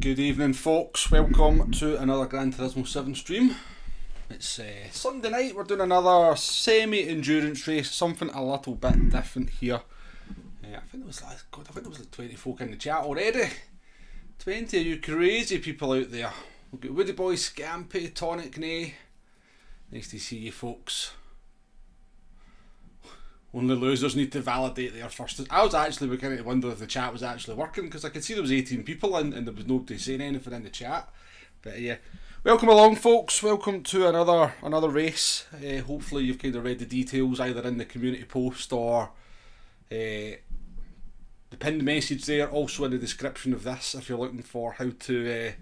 Good evening folks, welcome to another Gran Turismo 7 stream. It's Sunday night, we're doing another semi-endurance race, something a little bit different here. I think there was like 20 folk in the chat already. 20 of you crazy people out there. We've got Woody Boy, Scampy, Tonic, Nay. Nice to see you folks. Only losers need to validate there first. I was actually beginning to wonder if the chat was actually working, because I could see there was 18 people in and there was nobody saying anything in the chat. But yeah, welcome along folks, welcome to another race. Hopefully you've kind of read the details either in the community post or the pinned message there, also in the description of this if you're looking for how to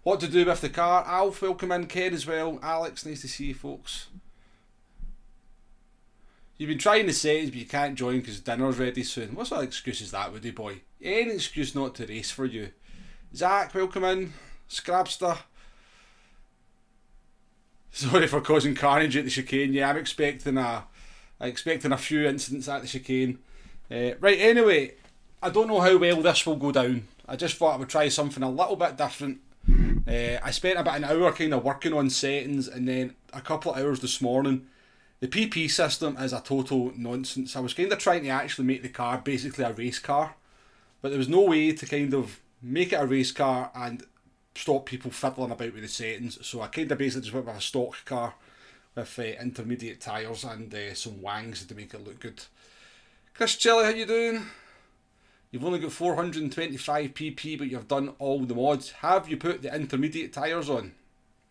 what to do with the car. Alf, welcome in, Ken as well, Alex, nice to see you folks. You've been trying the settings but you can't join because dinner's ready soon. What sort of excuse is that, Woody Boy? Any excuse not to race for you. Zach, welcome in. Scrabster. Sorry for causing carnage at the chicane. Yeah, I'm expecting a few incidents at the chicane. Right, anyway, I don't know how well this will go down. I just thought I would try something a little bit different. I spent about an hour kind of working on settings and then a couple of hours this morning. The PP system is a total nonsense. I was kind of trying to actually make the car basically a race car, but there was no way to kind of make it a race car and stop people fiddling about with the settings. So I kind of basically just went with a stock car with intermediate tyres and some wangs to make it look good. Chris Chilly, how you doing? You've only got 425 PP, but you've done all the mods. Have you put the intermediate tyres on?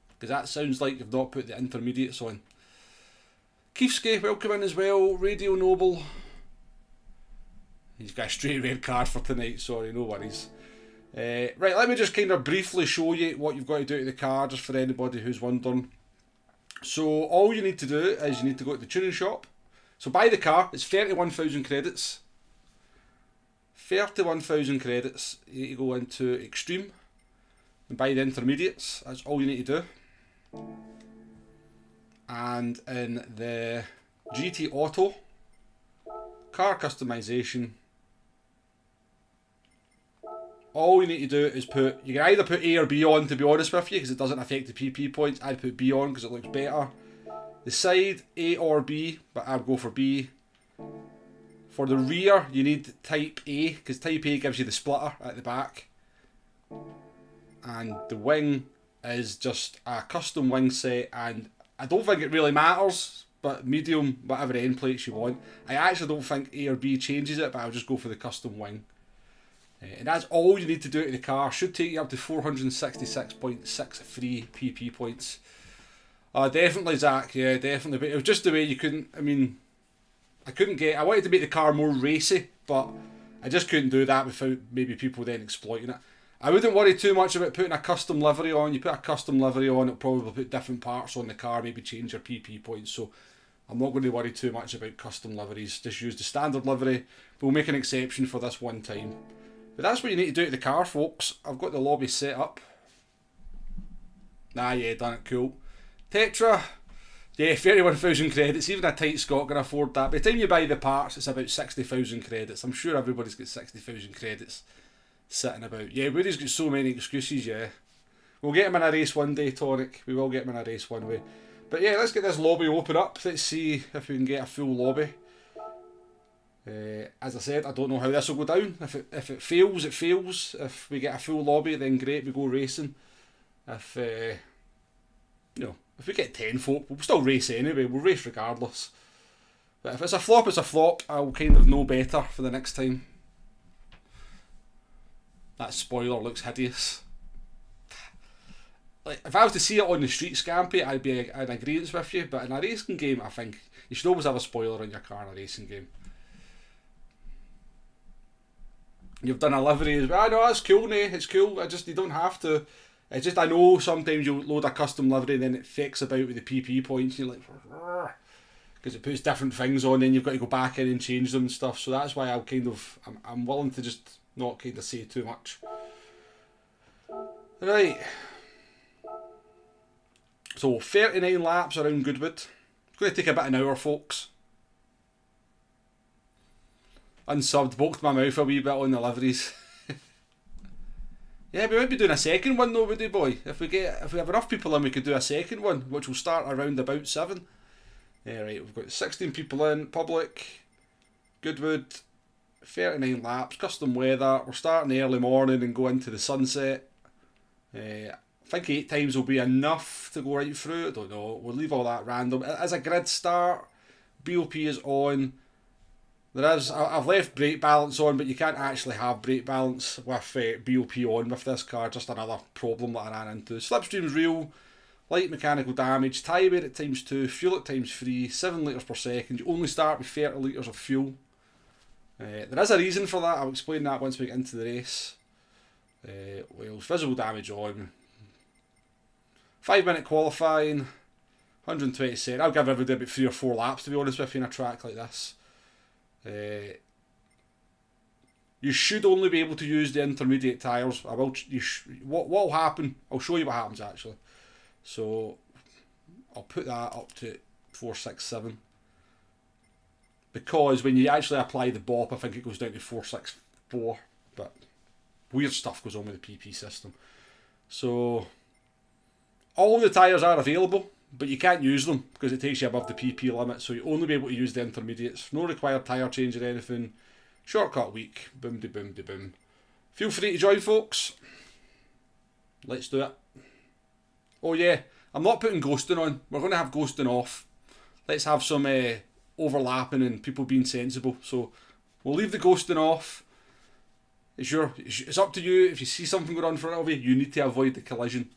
Because that sounds like you've not put the intermediates on. Keefsky, welcome in as well. Radio Noble. He's got a straight red card for tonight, sorry, no worries. Right, let me just kind of briefly show you what you've got to do to the car, just for anybody who's wondering. So all you need to do is you need to go to the tuning shop. So buy the car, it's 31,000 credits. 31,000 credits, you need to go into Extreme and buy the intermediates, that's all you need to do. And in the GT Auto, car customization, all you need to do is you can either put A or B on, to be honest with you, because it doesn't affect the PP points. I'd put B on because it looks better. The side, A or B, but I'd go for B. For the rear, you need Type A, because Type A gives you the splitter at the back. And the wing is just a custom wing set, and I don't think it really matters, but medium, whatever end plates you want. I actually don't think A or B changes it, but I'll just go for the custom wing. And that's all you need to do to the car. Should take you up to 466.63 PP points. Definitely, Zach, yeah, definitely. But it was just the way you couldn't, I wanted to make the car more racy, but I just couldn't do that without maybe people then exploiting it. I wouldn't worry too much about putting a custom livery on. You put a custom livery on, it'll probably put different parts on the car, maybe change your PP points. So I'm not going to worry too much about custom liveries. Just use the standard livery. We'll make an exception for this one time. But that's what you need to do to the car, folks. I've got the lobby set up. Yeah, done it, cool. Tetra, yeah, 31,000 credits. Even a tight Scot can afford that. By the time you buy the parts, it's about 60,000 credits. I'm sure everybody's got 60,000 credits sitting about. Yeah, Woody's got so many excuses, yeah. We'll get him in a race one day, Tonic. We will get him in a race one way. But yeah, let's get this lobby open up. Let's see if we can get a full lobby. As I said, I don't know how this will go down. If it fails, it fails. If we get a full lobby, then great, we go racing. If if we get 10 folk, we'll still race anyway. We'll race regardless. But if it's a flop, it's a flop. I'll kind of know better for the next time. That spoiler looks hideous. Like, if I was to see it on the street, Scampy, I'd be in agreement with you. But in a racing game, I think you should always have a spoiler in your car in a racing game. You've done a livery as well. I know, that's cool, Nay. It's cool. You don't have to. It's just, I know sometimes you'll load a custom livery and then it fakes about with the PP points. And you're like, because it puts different things on, and you've got to go back in and change them and stuff. So that's why I'm willing to just not kind of say too much. Right. So 39 laps around Goodwood. It's going to take about an hour, folks. Unsubbed, poked my mouth a wee bit on the liveries. Yeah, we might be doing a second one though, would we, boy? If we have enough people in, we could do a second one, which will start around about 7. Yeah, right, we've got 16 people in, public, Goodwood, 39 laps, custom weather. We're starting early morning and go into the sunset. I think 8 times will be enough to go right through. I don't know. We'll leave all that random. As a grid start, BOP is on. There is, I've left brake balance on, but you can't actually have brake balance with BOP on with this car. Just another problem that I ran into. Slipstream's real, light mechanical damage, tyre wear at times 2, fuel at times 3, 7 litres per second. You only start with 30 litres of fuel. There is a reason for that. I'll explain that once we get into the race. Wales, visible damage on. 5-minute qualifying, 120 seconds. I'll give everybody about 3 or 4 laps, to be honest with you, in a track like this. You should only be able to use the intermediate tyres. What will happen? I'll show you what happens actually. So I'll put that up to 467 because when you actually apply the BOP, I think it goes down to 464. But weird stuff goes on with the PP system. So all the tyres are available, but you can't use them because it takes you above the PP limit, so you only be able to use the intermediates. No required tyre change or anything. Shortcut week. Boom de boom de boom. Feel free to join, folks. Let's do it. Oh yeah, I'm not putting ghosting on. We're going to have ghosting off. Let's have some overlapping and people being sensible. So we'll leave the ghosting off. It's up to you. If you see something going on in front of you, you need to avoid the collision.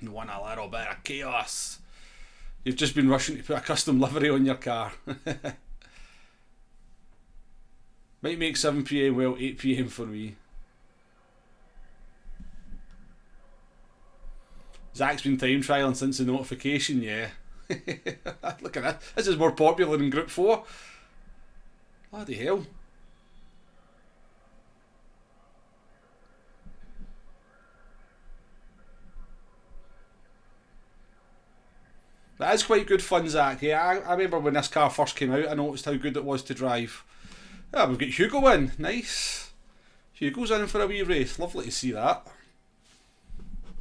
You want a little bit of chaos. You've just been rushing to put a custom livery on your car. Might make 7 PM, well 8 PM for me. Zach's been time trialling since the notification, yeah. Look at that. This is more popular than Group 4. Bloody hell. That is quite good fun, Zach. Yeah, I remember when this car first came out, I noticed how good it was to drive. Yeah, we've got Hugo in. Nice. Hugo's in for a wee race. Lovely to see that.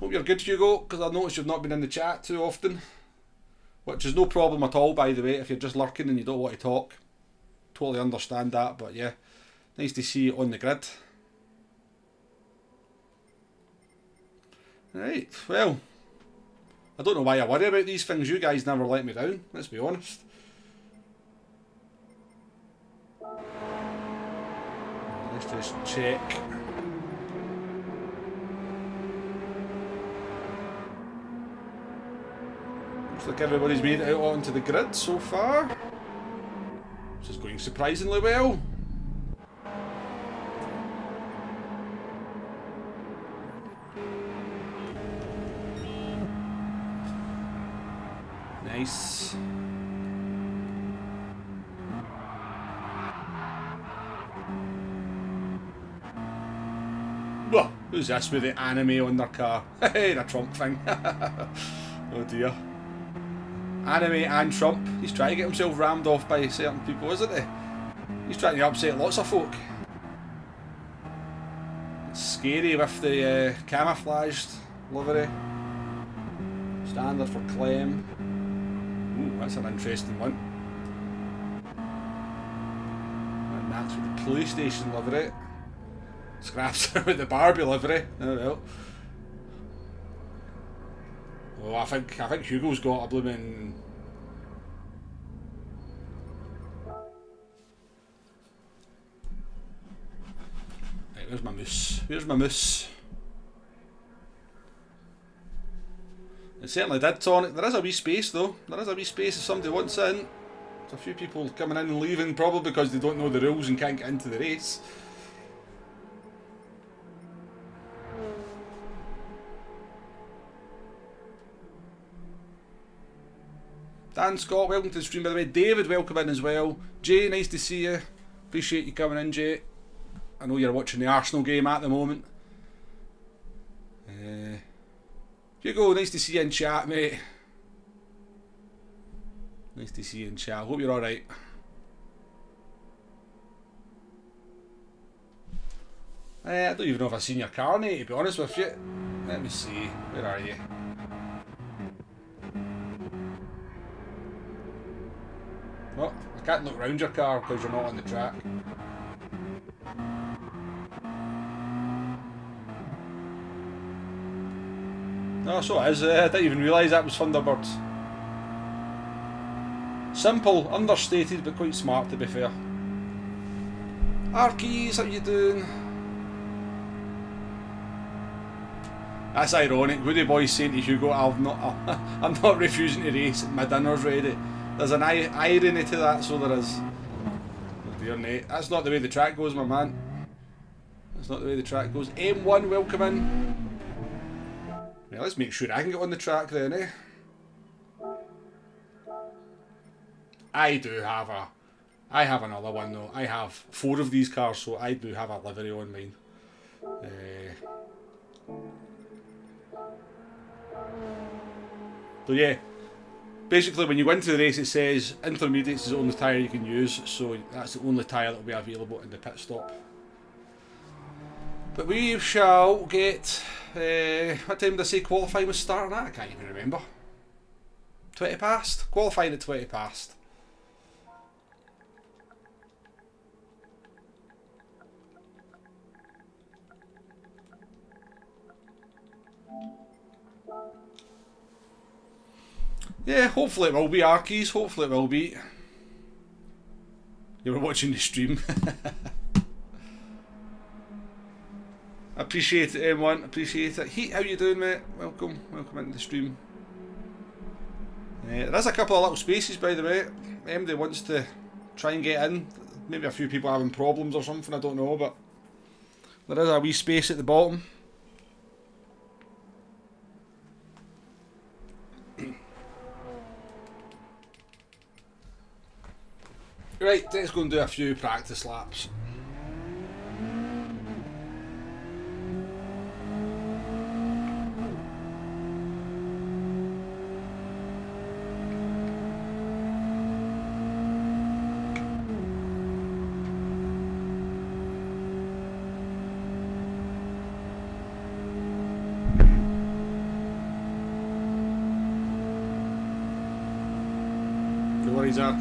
Hope you're good, Hugo, because I noticed you've not been in the chat too often. Which is no problem at all, by the way, if you're just lurking and you don't want to talk. Totally understand that, but yeah. Nice to see you on the grid. Right, well. I don't know why I worry about these things. You guys never let me down, let's be honest. Let's just check. Looks like everybody's made it out onto the grid so far. This is going surprisingly well. Nice. Whoa, who's this with the anime on their car? Hey, the Trump thing. Oh dear. Anime and Trump. He's trying to get himself rammed off by certain people, isn't he? He's trying to upset lots of folk. It's scary with the camouflaged livery. Standard for Clem. Ooh, that's an interesting one. And that's with the PlayStation livery. Scraps with the Barbie livery. Oh well. Oh, I think Hugo's got a blooming. Right, where's my moose? Where's my moose? It certainly did tonic. There is a wee space though. There is a wee space if somebody wants in. There's a few people coming in and leaving probably because they don't know the rules and can't get into the race. Dan Scott, welcome to the stream by the way. David, welcome in as well. Jay, nice to see you. Appreciate you coming in, Jay. I know you're watching the Arsenal game at the moment. Hugo, nice to see you in chat, mate. Nice to see you in chat. Hope you're alright. I don't even know if I've seen your car, mate, to be honest with you. Let me see. Where are you? Oh, I can't look round your car because you're not on the track. No, so it is. I didn't even realise that was Thunderbirds. Simple, understated, but quite smart, to be fair. Arkeys, how you doing? That's ironic. Woody Boy's saying to Hugo, I'm not refusing to race. My dinner's ready. There's an irony to that, so there is. Oh dear, Nate. That's not the way the track goes, my man. That's not the way the track goes. M1, welcome in. Yeah, let's make sure I can get on the track then, eh? I have another one though. I have 4 of these cars, so I do have a livery on mine. So yeah, basically when you go into the race it says intermediates is the only tyre you can use, so that's the only tyre that will be available in the pit stop. But we shall get, what time did I say qualifying was starting at? I can't even remember. 20 past? Qualifying at 20 past. Yeah, hopefully it will be Arkeys, hopefully it will be. You were watching the stream. Appreciate it, M1, appreciate it. Heat, how you doing, mate? Welcome into the stream. There is a couple of little spaces, by the way. MD wants to try and get in. Maybe a few people having problems or something, I don't know, but there is a wee space at the bottom. Right, let's go and do a few practice laps.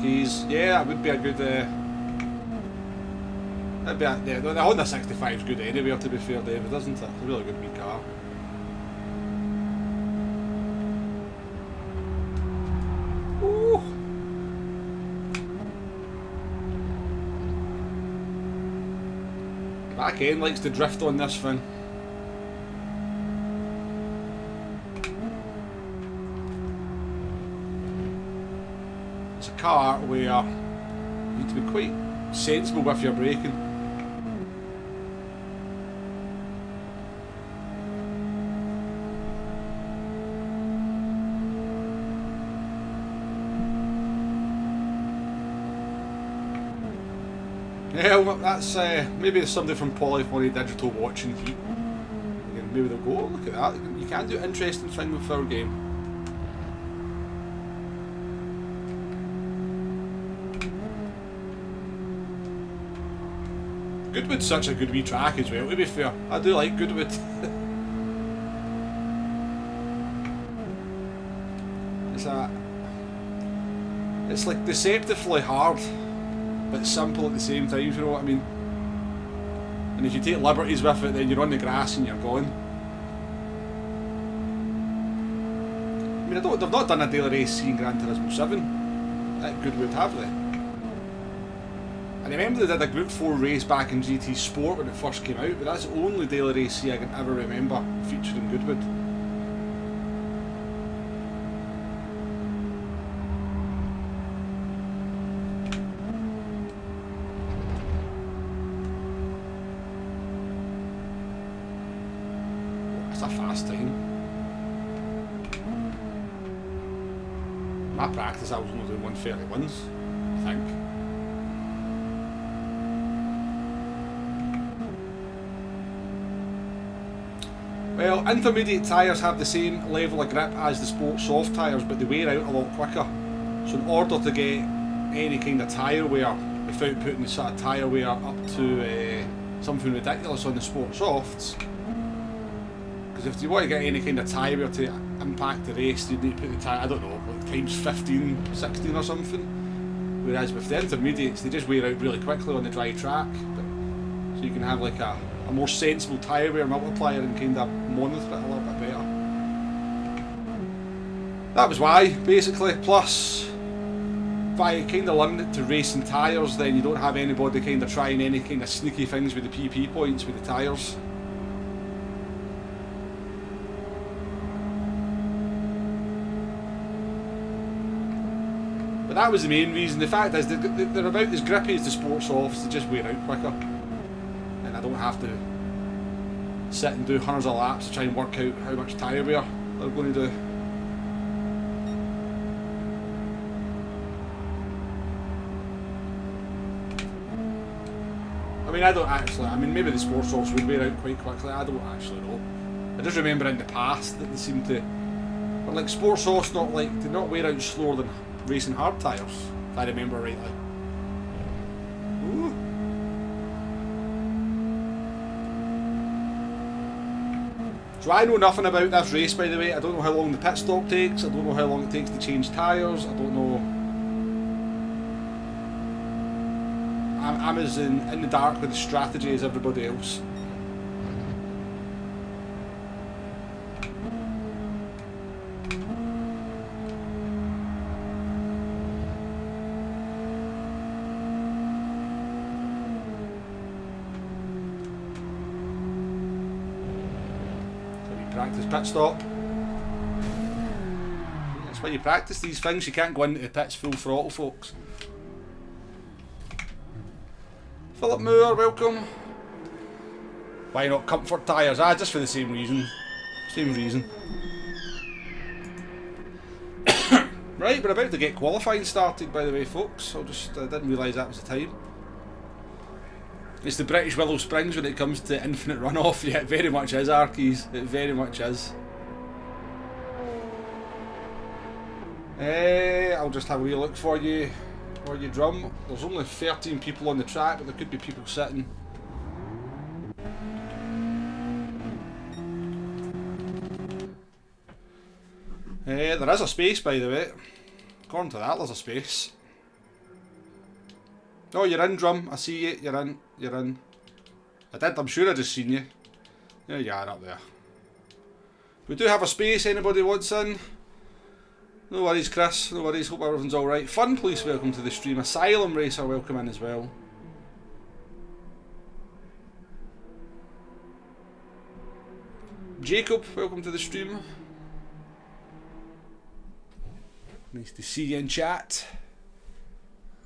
Keys. Yeah, that would be a good. That'd be yeah, the Honda 65 is good anyway. To be fair, David, isn't it? It's a really good wee car. Ooh. Back end likes to drift on this thing. Car where you need to be quite sensible with your braking. Yeah, well, that's maybe there's somebody from Polyphony Digital watching Heat. And maybe they'll go, oh, look at that, you can do an interesting thing with our game. Goodwood's such a good wee track as well, to be fair. I do like Goodwood. It's like deceptively hard, but simple at the same time, if you know what I mean. And if you take liberties with it, then you're on the grass and you're gone. I mean, they've not done a daily race in Gran Turismo 7 at Goodwood, have they? I remember they did a Group 4 race back in GT Sport when it first came out, but that's the only daily race I can ever remember featuring Goodwood. That's a fast time. My practice I was only doing 131s, I think. Well, intermediate tyres have the same level of grip as the sport soft tyres, but they wear out a lot quicker. So in order to get any kind of tyre wear without putting the sort of tyre wear up to something ridiculous on the sport softs. Because if you want to get any kind of tyre wear to impact the race, you need to put the tyre, I don't know, like times 15, 16 or something. Whereas with the intermediates, they just wear out really quickly on the dry track. But, so you can have like a more sensible tyre wear multiplier and kind of monitor it a little bit better. That was why, basically. Plus, if I kind of limit it to racing tyres, then you don't have anybody kind of trying any kind of sneaky things with the PP points with the tyres. But that was the main reason. The fact is, they're about as grippy as the sports softs, they just wear out quicker. And I don't have to sit and do hundreds of laps to try and work out how much tyre wear they're going to do. I mean, I don't actually, I mean, maybe the sports softs would wear out quite quickly, I don't actually know. I just remember in the past that they seem to, but like sports softs do not wear out slower than racing hard tyres, if I remember rightly. Ooh. So I know nothing about this race, by the way. I don't know how long the pit stop takes, I don't know how long it takes to change tyres, I don't know. I'm as in the dark with the strategy as everybody else. Practice pit stop. That's why you practice these things. You can't go into the pits full throttle, folks. Philip Moore, welcome. Why not comfort tyres? Just for the same reason. Same reason. Right, we're about to get qualifying started, by the way, folks. I didn't realise that was the time. It's the British Willow Springs when it comes to infinite runoff. Yeah, it very much is, Arkies. It very much is. I'll just have a wee look for you Drum. There's only 13 people on the track, but there could be people sitting. There is a space, by the way. According to that, there's a space. Oh, you're in, Drum. I see you. You're in. You're in. I'm sure I just seen you. There you are, up there. We do have a space. Anybody wants in? No worries, Chris. No worries. Hope everything's alright. Fun Police, welcome to the stream. Asylum Racer, welcome in as well. Jacob, welcome to the stream. Nice to see you in chat.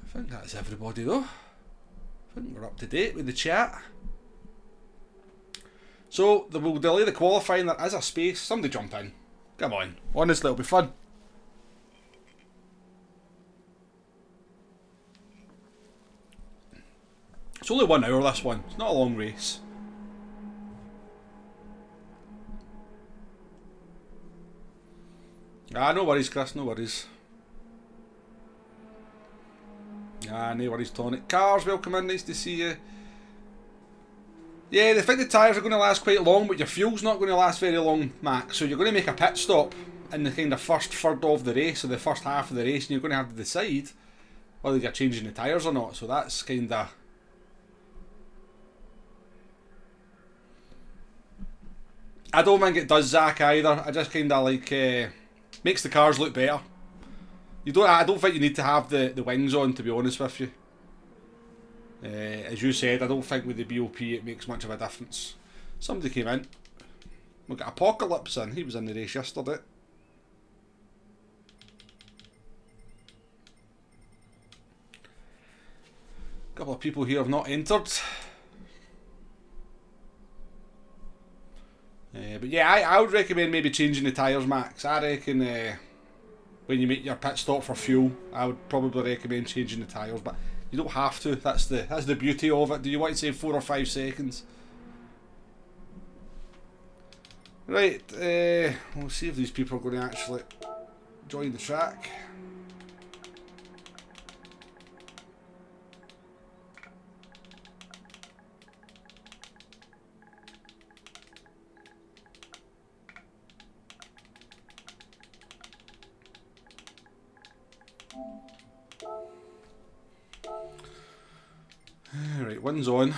I think that's everybody though. I think we're up to date with the chat. So, we'll delay the qualifying. There is a space. Somebody jump in. Come on. Honestly, it'll be fun. It's only 1 hour, this one. It's not a long race. No worries, Chris. No worries. No worries, Tonic. Cars, welcome in. Nice to see you. Yeah, they think the tyres are going to last quite long, but your fuel's not going to last very long, Max. So you're going to make a pit stop in the kind of first third of the race, or the first half of the race, and you're going to have to decide whether you're changing the tyres or not. So that's kind of... I don't think it does, Zach, either. I just kind of like... makes the cars look better. I don't think you need to have the wings on, to be honest with you. As you said, I don't think with the BOP it makes much of a difference. Somebody came in. We've got Apocalypse in. He was in the race yesterday. A couple of people here have not entered. But yeah, I would recommend maybe changing the tyres, Max. I reckon when you make your pit stop for fuel, I would probably recommend changing the tyres, but you don't have to. That's the beauty of it. Do you want to save 4 or 5 seconds? Right, we'll see if these people are going to actually join the track. Right, wind's on.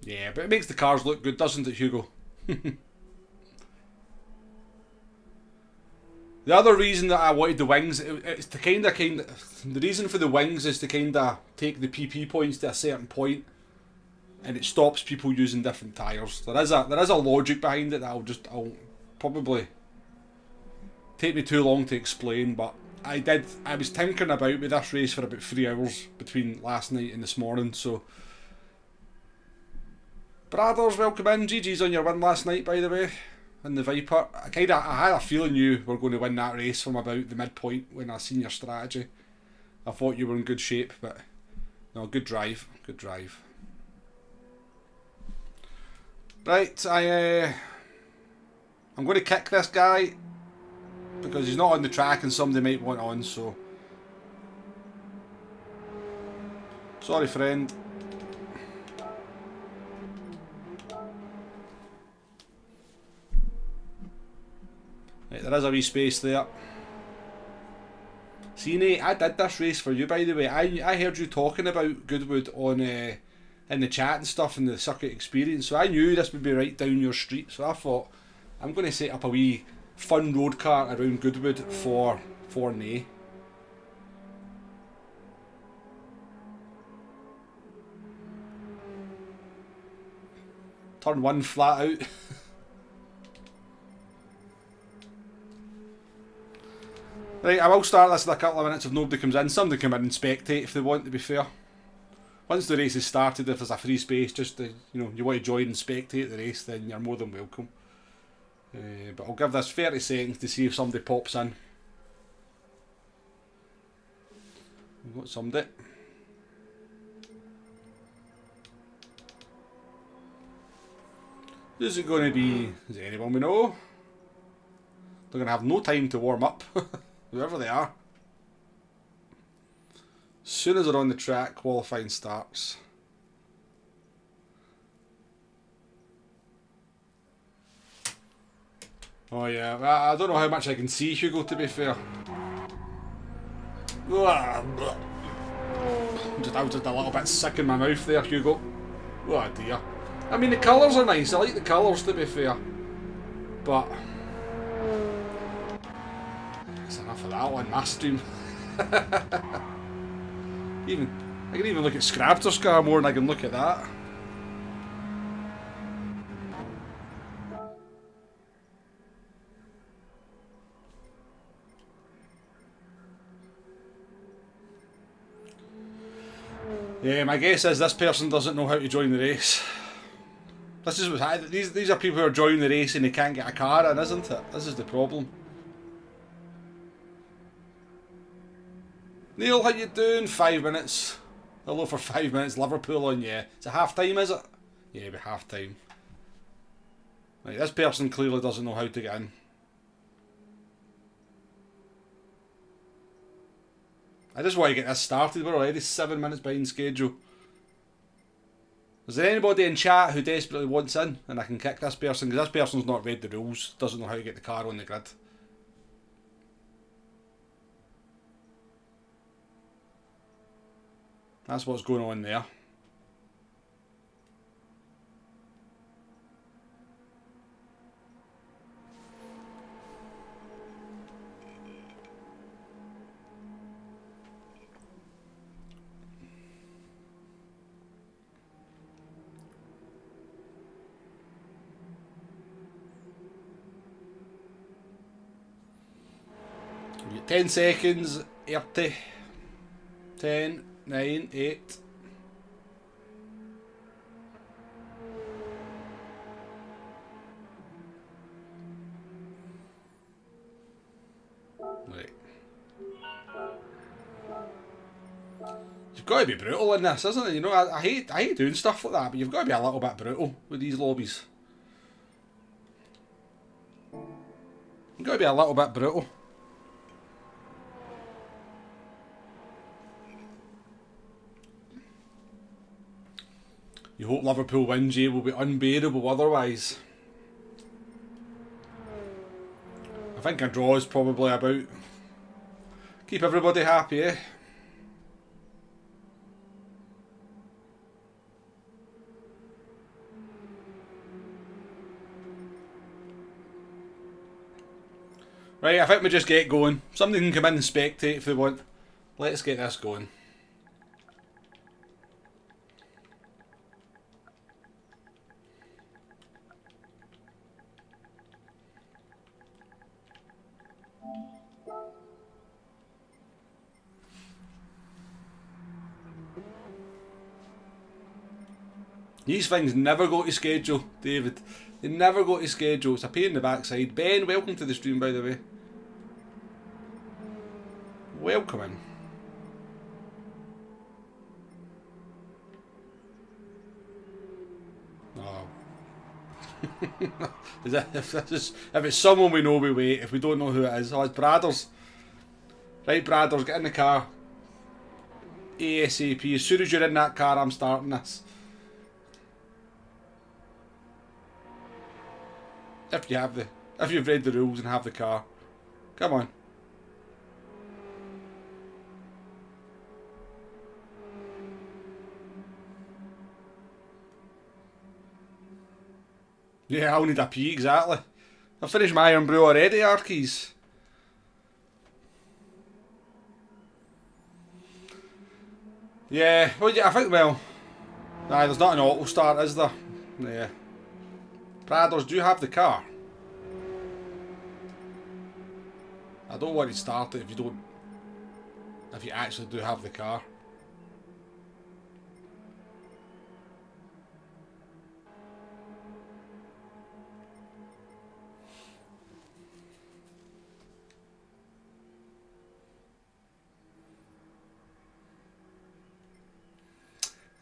Yeah, but it makes the cars look good, doesn't it, Hugo? The other reason that I wanted the wings, it's to kind of, the reason for the wings is to kind of take the PP points to a certain point, and it stops people using different tyres. There is a logic behind it that I'll probably take me too long to explain, but I was tinkering about with this race for about 3 hours between last night and this morning, so. Brothers, welcome in. GG's on your win last night, by the way, in the Viper. I had a feeling you were going to win that race from about the midpoint when I seen your strategy. I thought you were in good shape, but no, good drive, good drive. Right, I'm going to kick this guy because he's not on the track and somebody might want on, so. Sorry, friend. Right, there is a wee space there. See, Nate, I did this race for you, by the way. I heard you talking about Goodwood on in the chat and stuff in the circuit experience, so I knew this would be right down your street. So I thought I'm going to set up a wee fun road car around Goodwood for Nate. Turn 1 flat out. Right, I will start this in a couple of minutes if nobody comes in. Somebody come in and spectate if they want, to be fair. Once the race is started, if there's a free space, just to, you want to join and spectate the race, then you're more than welcome. But I'll give this 30 seconds to see if somebody pops in. We've got somebody. Who's it going to be? Is it anyone we know? They're going to have no time to warm up. Whoever they are. As soon as they're on the track, qualifying starts. Oh yeah, I don't know how much I can see, Hugo, to be fair. I was just a little bit sick in my mouth there, Hugo. Oh dear. I mean, the colours are nice, I like the colours, to be fair. But that's enough of that one, my stream. I can even look at Scrapter's car more than I can look at that. Yeah, my guess is this person doesn't know how to join the race. This is what these are people who are joining the race and they can't get a car in, isn't it? This is the problem. Neil, how you doing? 5 minutes. Hello for 5 minutes. Liverpool on, yeah. It's a half time, is it? Yeah, it'll be half time. Right, this person clearly doesn't know how to get in. I just want to get this started. We're already 7 minutes behind schedule. Is there anybody in chat who desperately wants in and I can kick this person? Because this person's not read the rules, doesn't know how to get the car on the grid. That's what's going on there. We get 10 seconds, 30, 10, 9, 8. Right. You've got to be brutal in this, isn't it? You know, I hate doing stuff like that, but you've got to be a little bit brutal with these lobbies. You've got to be a little bit brutal. You hope Liverpool win, Jay. Will be unbearable otherwise. I think a draw is probably about. Keep everybody happy, eh? Right, I think we just get going. Somebody can come in and spectate if they want. Let's get this going. These things never go to schedule, David. They never go to schedule. It's a pain in the backside. Ben, welcome to the stream, by the way. Welcome in. Oh. If it's someone we know, we wait. If we don't know who it is, oh, it's Bradders. Right, Bradders, get in the car. ASAP. As soon as you're in that car, I'm starting this. If you've read the rules and have the car. Come on. Yeah, I'll need a pee, exactly. I've finished my Iron Brew already, Arkies. Yeah, well, yeah, I think, well... Nah, there's not an auto start, is there? Yeah. Bradders, do you have the car? I don't want to start it if you don't... If you actually do have the car.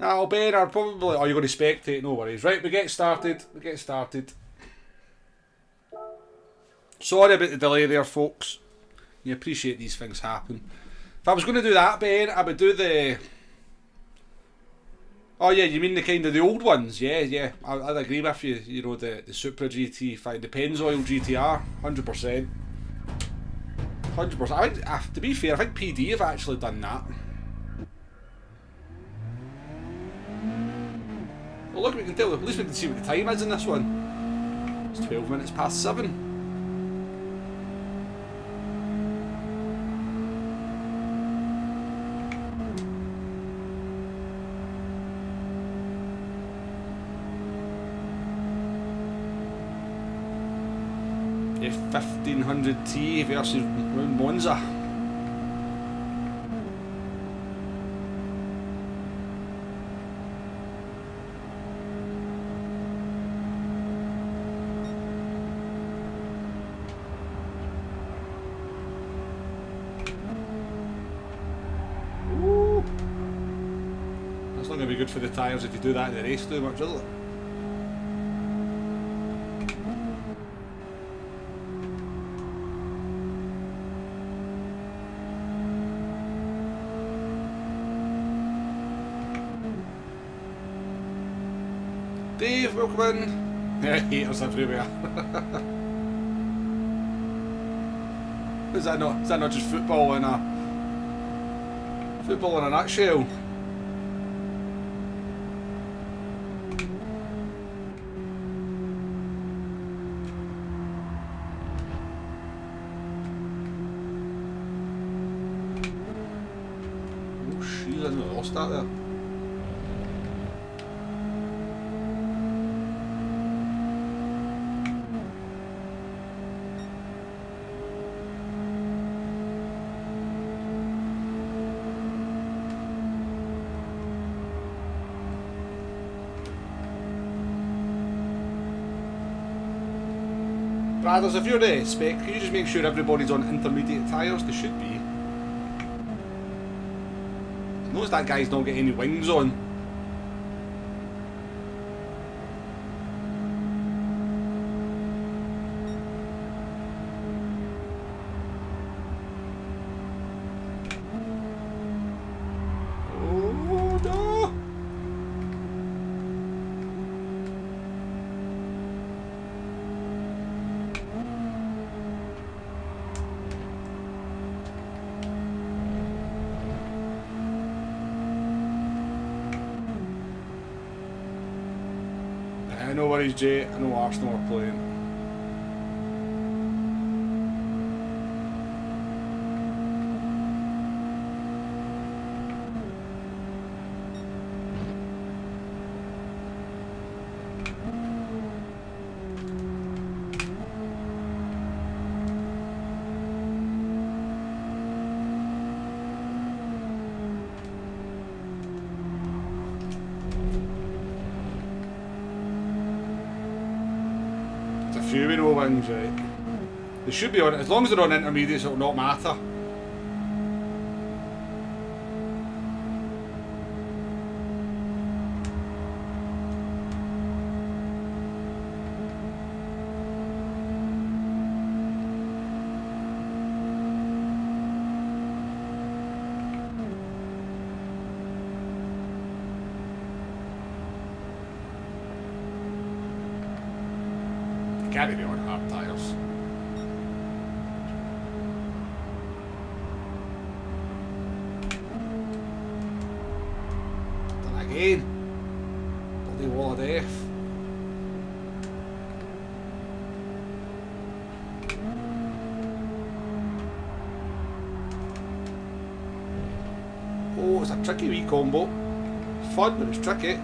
Now, Ben, are probably... Oh, you're going to spectate, no worries. Right, we get started. Sorry about the delay there, folks. You appreciate these things happen. If I was going to do that, Ben, I would do the... Oh, yeah, you mean the kind of the old ones? Yeah. I'd agree with you. You know, the Supra GT5, the Pennzoil GTR, 100%. 100%. I think, to be fair, I think PD have actually done that. Well, look, we can tell. At least we can see what the time is in this one. It's 12 minutes past 7. F1500T versus Monza. That's not going to be good for the tyres if you do that in the race too much, is it? Dave, welcome in. Yeah, haters everywhere. Is that not just football in a nutshell? Oh shit, I nearly lost that there. Brothers, if you're a spec, can you just make sure everybody's on intermediate tyres? They should be. Notice that guy's not getting any wings on. Oh no! no worries, Jay. I know Arsenal are playing. Few with no wings, right? They should be on, as long as they're on intermediates, it'll not matter. Can't be on hard tyres. Done again. Bloody wall of death. Oh, it's a tricky wee combo. It's fun, but it's tricky.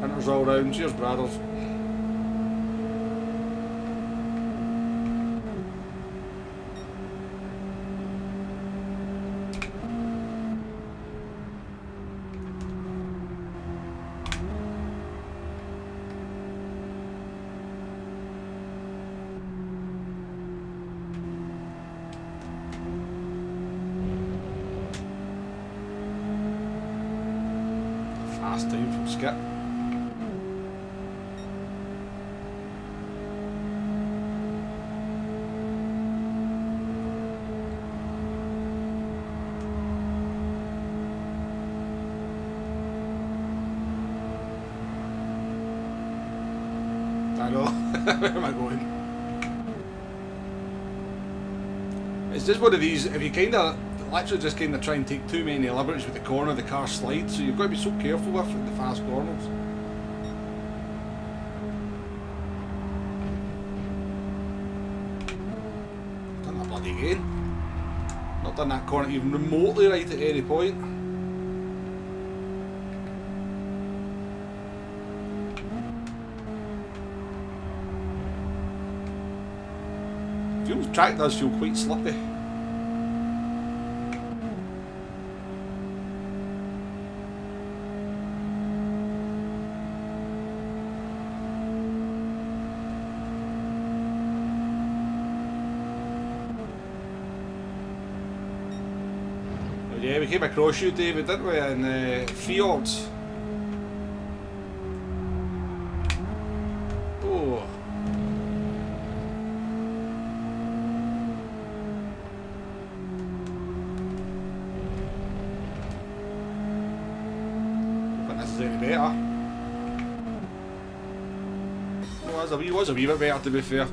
Hunters all round. Cheers, brothers. Fast time from Skip. I know. Where am I going? It's just one of these, if you kind of literally just kind of try and take too many liberties with the corner, the car slides, so you've got to be so careful with the fast corners. Done that bloody again. Not done that corner even remotely right at any point. The track does feel quite slippy. Oh yeah, we came across you, David, didn't we, in Fjords? Oh. Any better. Well, was a wee bit better, to be fair.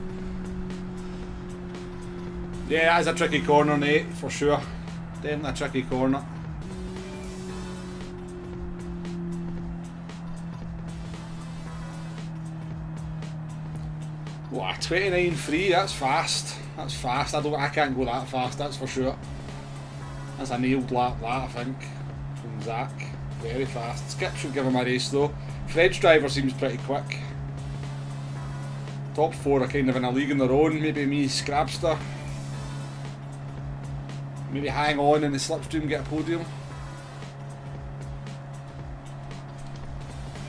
Yeah, that's a tricky corner, Nate, for sure. Definitely a tricky corner. What, 29.3, that's fast. That's fast. I can't go that fast, that's for sure. That's a nailed lap, that, I think, from Zach. Very fast. Skip should give him a race though. Fred's driver seems pretty quick. Top four are kind of in a league on their own. Maybe me, Scrabster. Maybe hang on in the slipstream, get a podium.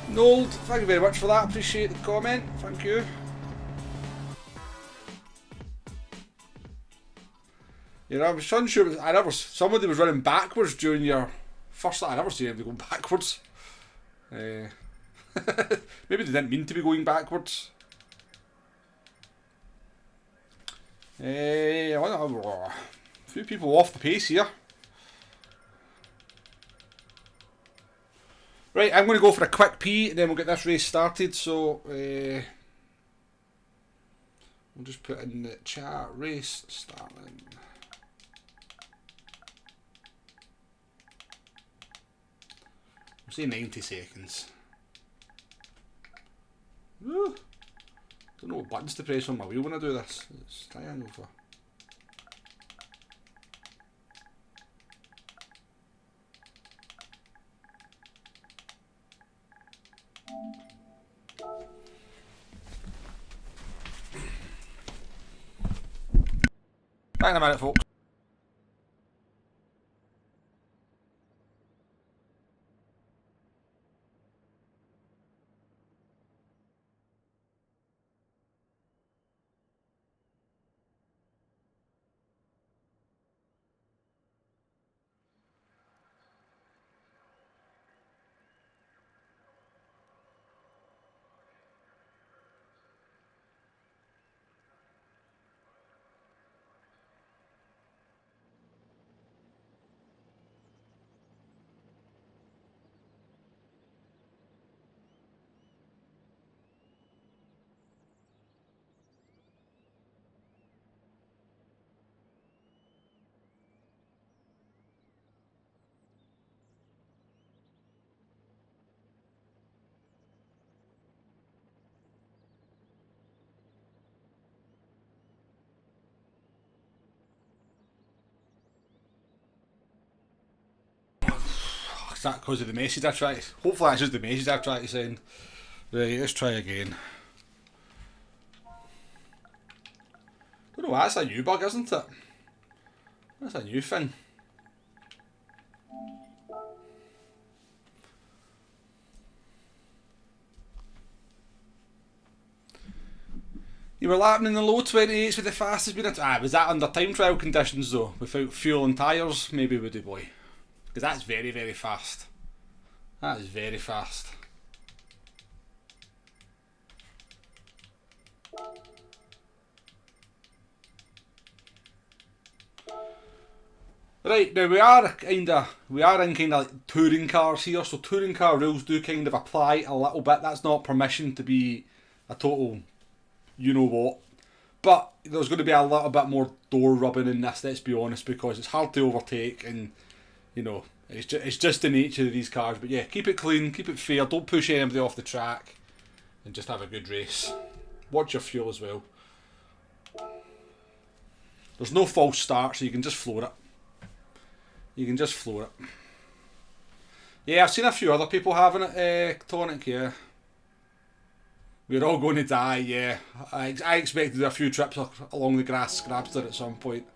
Nold, thank you very much for that. Appreciate the comment. Thank you. You know, I was unsure. Somebody was running backwards during your. First time I'd ever seen anybody going backwards. Maybe they didn't mean to be going backwards. A few people off the pace here. Right, I'm going to go for a quick pee and then we'll get this race started. So, we'll just put in the chat race starting. Say 90 seconds. Woo. Don't know what buttons to press on my wheel when I do this. It's triangle for. Back in a minute, folks. Is that because of the message I tried? Hopefully that's just the message I've tried to send. Right, let's try again. Don't know, that's a new bug, isn't it? That's a new thing. You were lapping in the low 28s with the fastest been was that under time trial conditions though? Without fuel and tyres? Maybe woody boy. Because that's very, very fast. That is very fast. Right, now we are in kind of like touring cars here, so touring car rules do kind of apply a little bit. That's not permission to be a total you know what. But there's going to be a little bit more door rubbing in this, let's be honest, because it's hard to overtake and, you know, it's just the nature of these cars. But yeah, keep it clean, keep it fair, don't push anybody off the track and just have a good race. Watch your fuel as well. There's no false start, so you can just floor it. You can just floor it. Yeah, I've seen a few other people having it, Tonic, yeah. We're all going to die, yeah. I expected a few trips along the grass Scrabster at some point.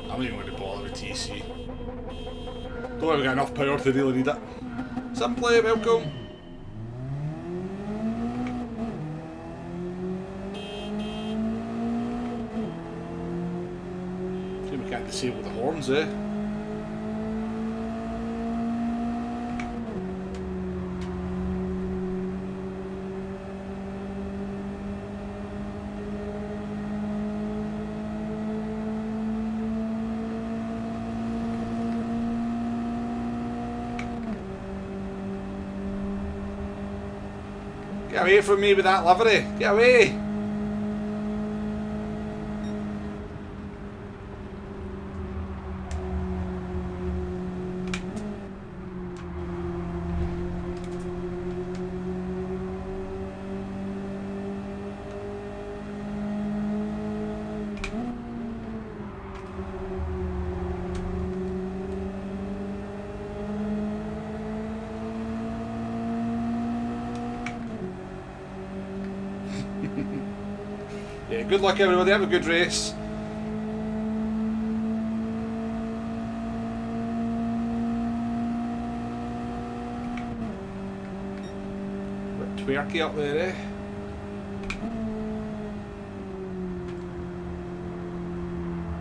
I'm not even going to bother with TC. Don't think we got enough power to really need it. Simply, welcome. See, we can't disable the horns, eh? Get away from me with that livery. Get away. Yeah, good luck everybody, have a good race. Bit twerky up there, eh?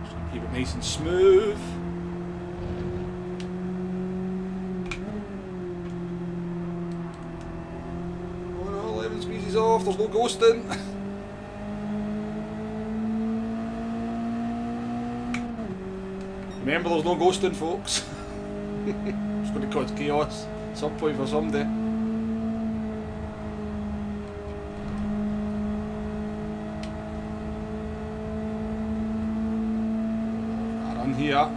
Just keep it nice and smooth. Oh no, 11 species off, there's no ghosting. Remember, there's no ghosting, folks. It's going to cause chaos at some point for somebody. here.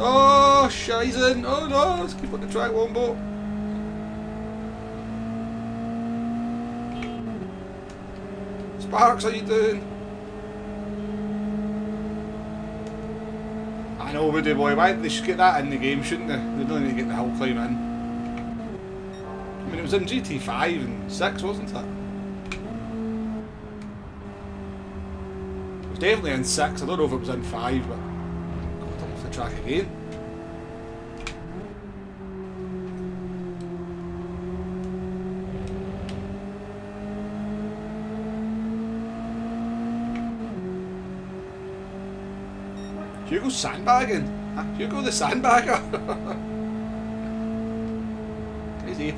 Oh, shizen! Oh no, let's keep on the track, Wombo. Sparks, how you doing? I know, Woody boy, why they should get that in the game, shouldn't they? They don't need to get the hill climb in. I mean, it was in GT5 and 6, wasn't it? It was definitely in 6, I don't know if it was in 5, but I'm off the track again. Hugo's sandbagging. Hugo the sandbagger. He's A+.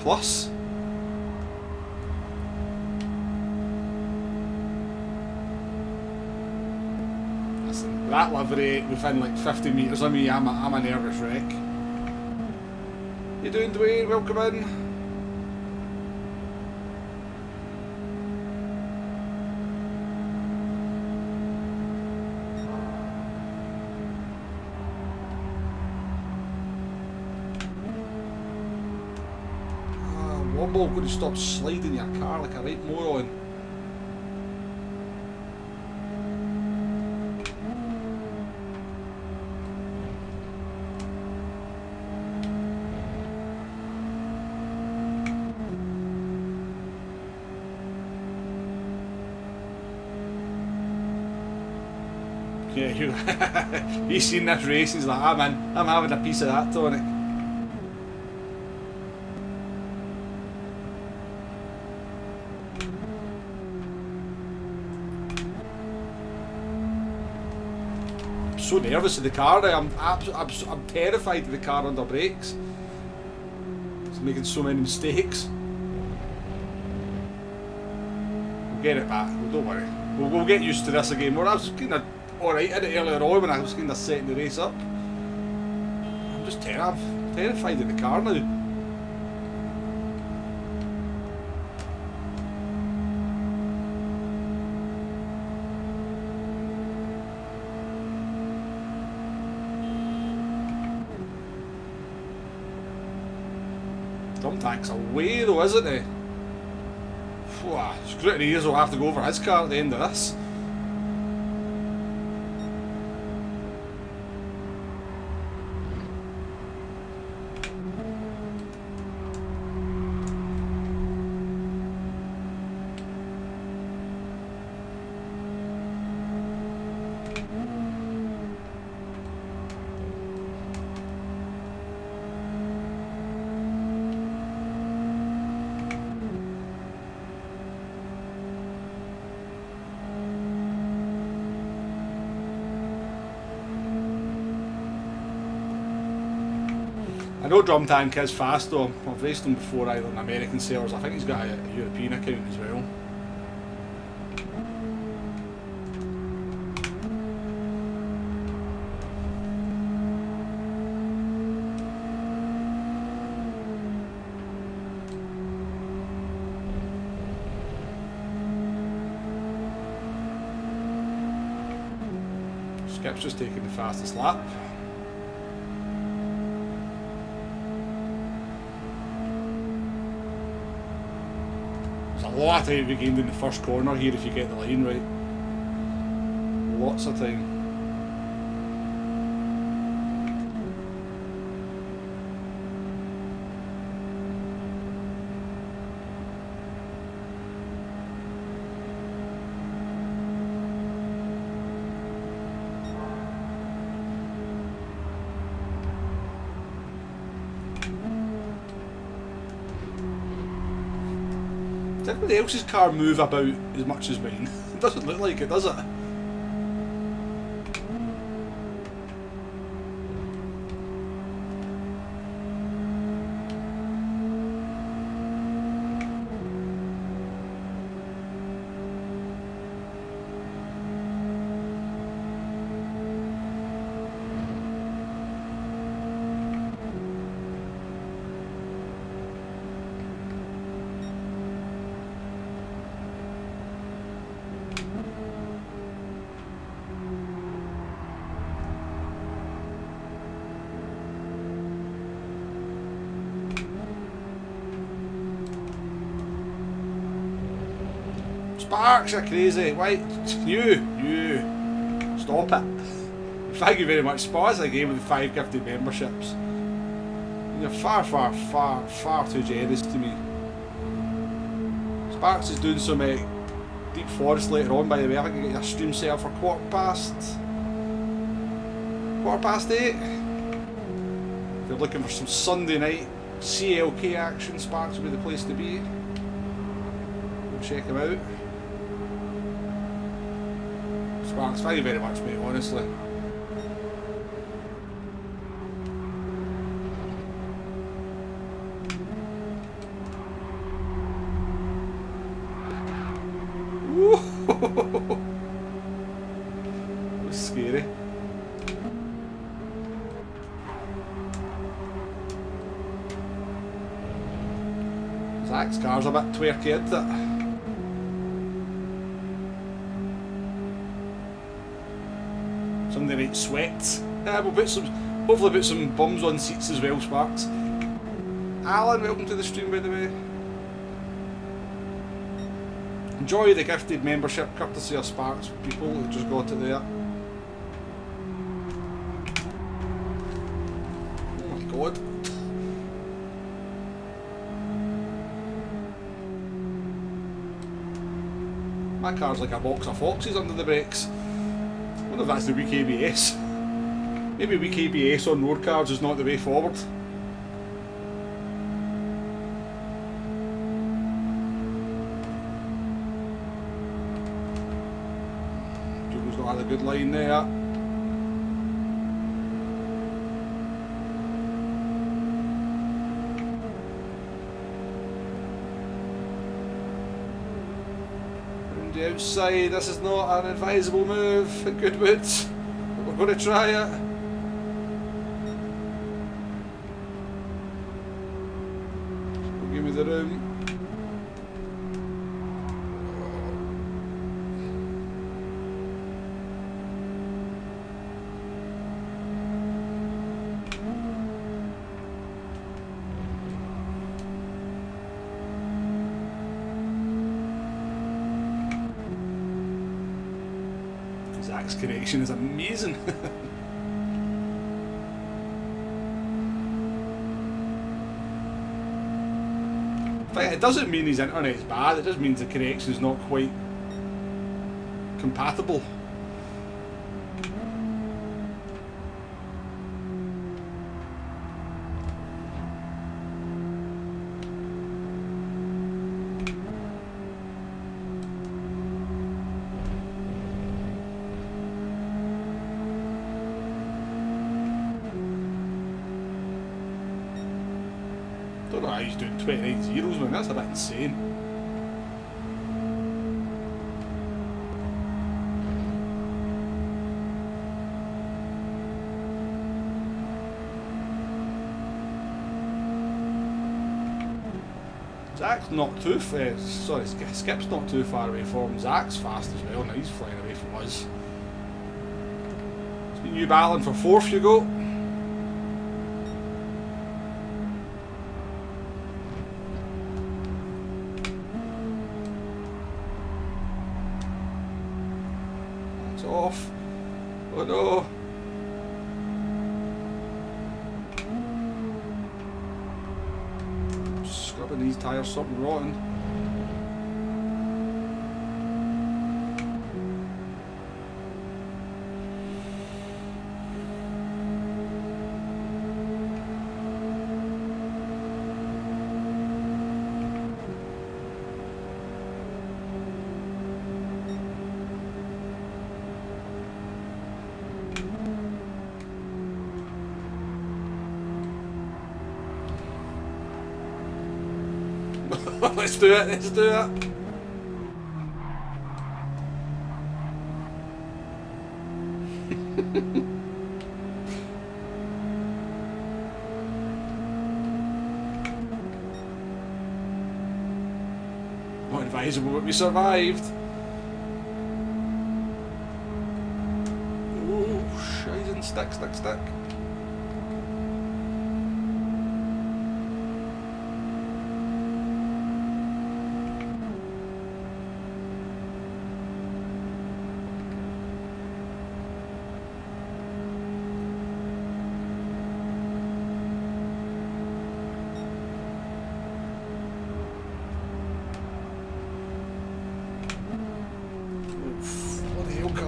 Listen, that livery within like 50 metres of me, I'm a nervous wreck. You doing, Dwayne? Welcome in. I'm going to stop sliding your car like a right moron. Yeah, he's seen this race, he's like, ah man, I'm having a piece of that tonic. So nervous of the car now. I'm terrified of the car under brakes. It's making so many mistakes. We'll get it back. Don't worry. We'll get used to this again. I was kind of alright in it earlier on when I was kind of setting the race up. I'm just terrified of the car now. Drum tank's away though, isn't he? Scrutiny ears will have to go over his car at the end of this. I know Drum Tank is fast though. I've raced him before either in American servers. I think he's got a European account as well. Skip's just taking the fastest lap. There's a lot of time to be gained in the first corner here if you get the line right. Lots of time. Does everybody else's car move about as much as mine? It doesn't look like it, does it? Sparks, you're crazy. Why? You. Stop it. Thank you very much, Sparks, a game with 5 gifted memberships. You're far too generous to me. Sparks is doing some deep forest later on, by the way. I think you get your stream set up for quarter past 8. If you're looking for some Sunday night CLK action, Sparks will be the place to be. Go check him out. Sparks, thank you very much, mate, honestly. That was scary. Zach's car's a bit twerky, isn't it? Sunday night sweats. We'll hopefully put some bums on seats as well, Sparks. Alan, welcome to the stream, by the way. Enjoy the gifted membership, courtesy of Sparks people who just got it there. Oh my god. My car's like a box of foxes under the brakes. I wonder if that's the weak ABS. Maybe weak ABS on road cars is not the way forward. Had a good line there. Around the outside, this is not an advisable move at Goodwood, but we're going to try it. Give me the room. Zach's connection is amazing. In fact, it doesn't mean his internet is bad, it just means the connection is not quite compatible. Don't know how he's doing 29 zeros, man, that's a bit insane. Zach's not too far, sorry, Skip's not too far away from him. Zach's fast as well, now he's flying away from us. It's been you battling for 4th, you go. Off. Oh no. Scrubbing these tyres, something rotten. Let's do it, let's do it. Not advisable, but we survived. Oh, shite, stick.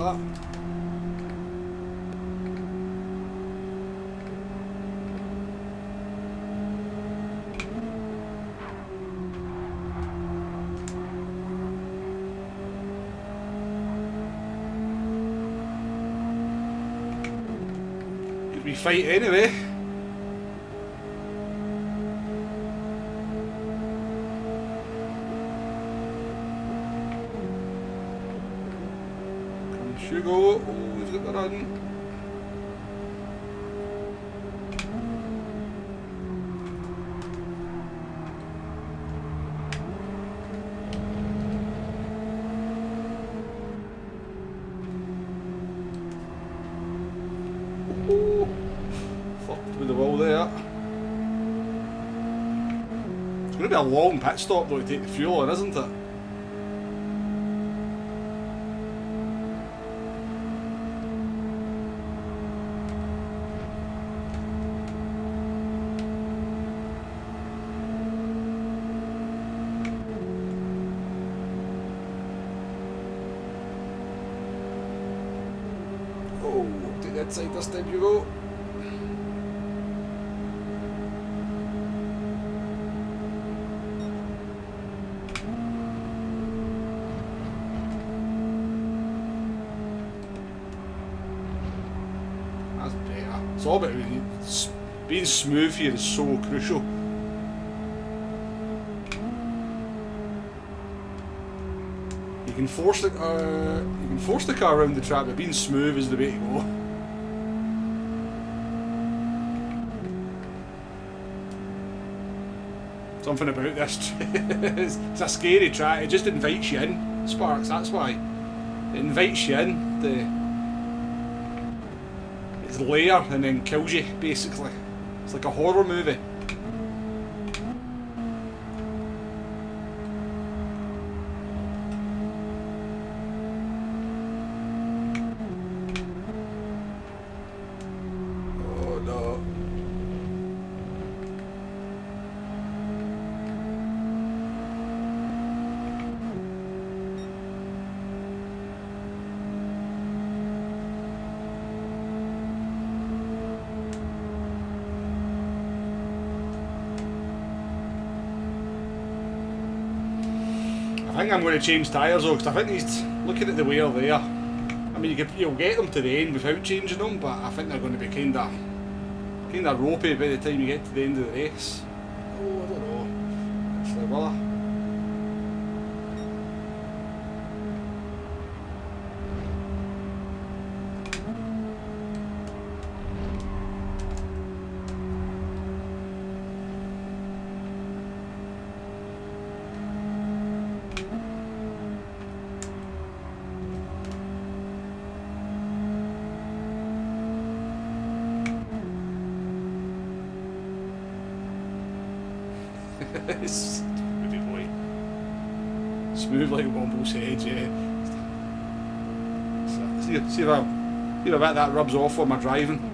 that. Good wee fight anyway. Hugo, oh, he's got the run. Oh, fucked with the wall there. It's going to be a long pit stop though to take the fuel on, isn't it? Side this time you go. That's better. It's all about being smooth here is so crucial. You can force the car around the track, but being smooth is the way to go. Something about this it's a scary track. It just invites you in, Sparks, that's why. It invites you in, its lair, and then kills you, basically. It's like a horror movie. Oh no. I think I'm going to change tyres though, because I think he's looking at the wear there. I mean, you'll get them to the end without changing them, but I think they're going to be kind of ropey by the time you get to the end of the race. Oh, I don't know. Actually, will I? Maybe boy. Smooth like a womble's head, yeah. See if a bit that rubs off on my driving.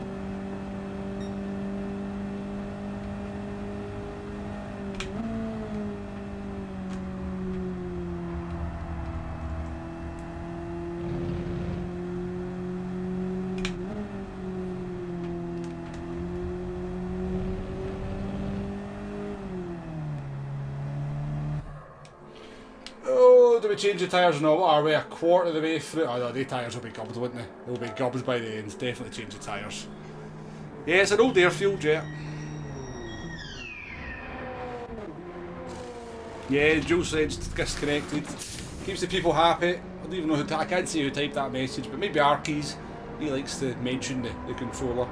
Do we change the tyres or not? What are we, a quarter of the way through? Oh no, the tyres will be gubbed, won't they? They'll be gubbed by the end. Definitely change the tyres. Yeah, it's an old airfield, yeah. Yeah, Joe said disconnected. Keeps the people happy. I don't even know who I can't see who typed that message, but maybe Arkeys. He likes to mention the controller.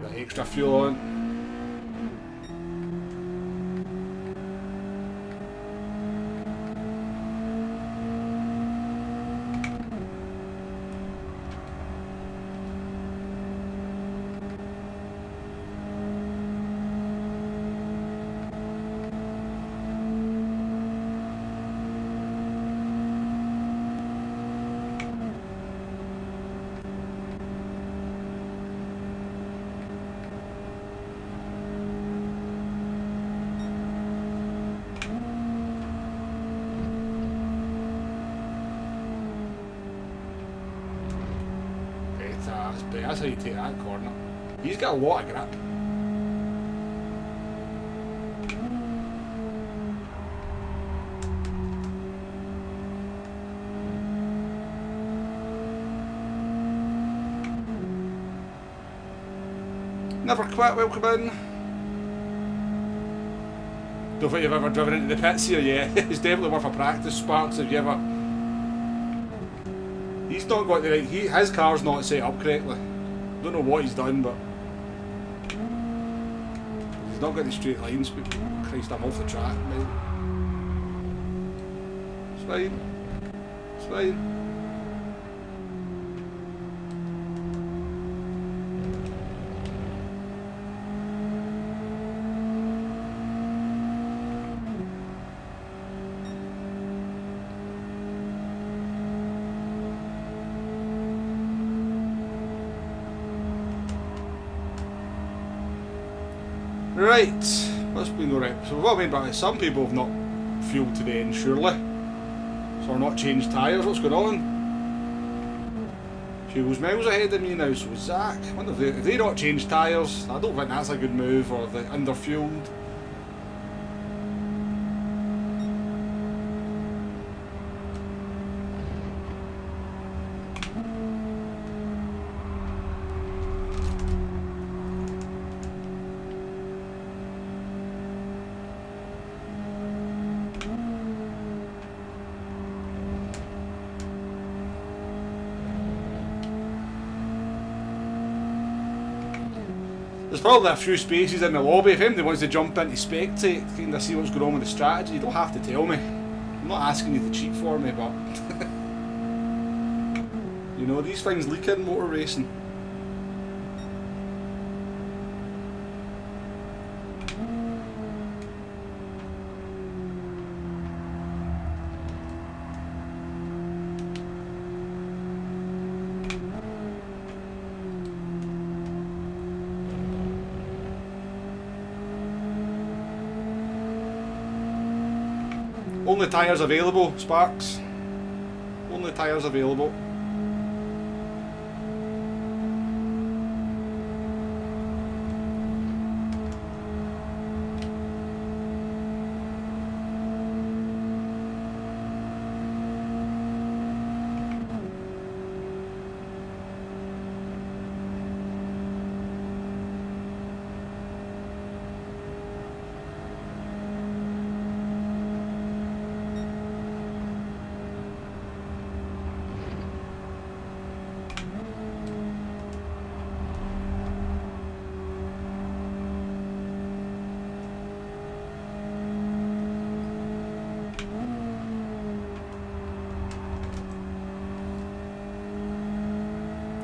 A bit extra fuel on. do. That's how you take that corner. He's got a lot of grip. Never quit, welcome in. Don't think you've ever driven into the pits here, yeah. It's definitely worth a practice, Sparks, if you ever... He's not got the right... his car's not set up correctly. Don't know what he's done, but... he's not got the straight lines, but Christ, I'm off the track, mate. It's fine. It's fine. Right, what's been going on? So what I mean by it, some people have not fueled to the end, surely. So we're not changed tyres, what's going on? Fuel's miles ahead of me now, so is Zach. I wonder if they not changed tyres. I don't think that's a good move, or they're under-fueled. There's probably a few spaces in the lobby. If anybody wants to jump in to spectate, kind of see what's going on with the strategy, you don't have to tell me. I'm not asking you to cheat for me, but... you know, these things leak in motor racing. Only tyres available, Sparks. Only tyres available.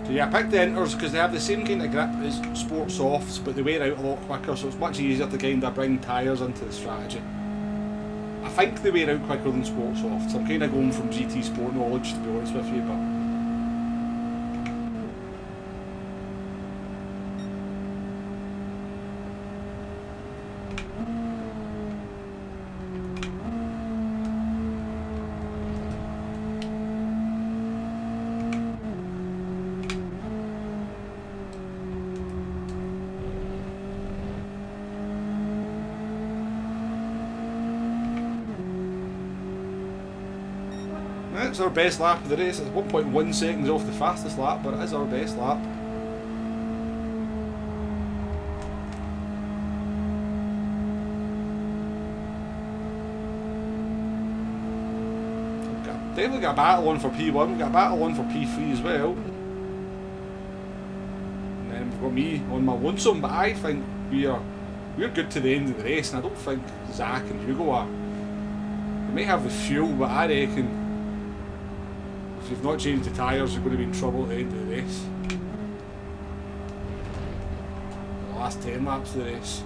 So yeah, I picked the Inters because they have the same kind of grip as Sport Softs, but they wear out a lot quicker, so it's much easier to kind of bring tyres into the strategy. I think they wear out quicker than Sport Softs. I'm kind of going from GT Sport knowledge, to be honest with you, but... It's our best lap of the race. It's 1.1 seconds off the fastest lap, but it is our best lap. Definitely got a battle on for P1, we've got a battle on for P3 as well. And then we've got me on my lonesome, but I think we're good to the end of the race, and I don't think Zach and Hugo are. They may have the fuel, but I reckon if you've not changed the tyres, you're going to be in trouble at the end of the race. The last 10 laps of the race.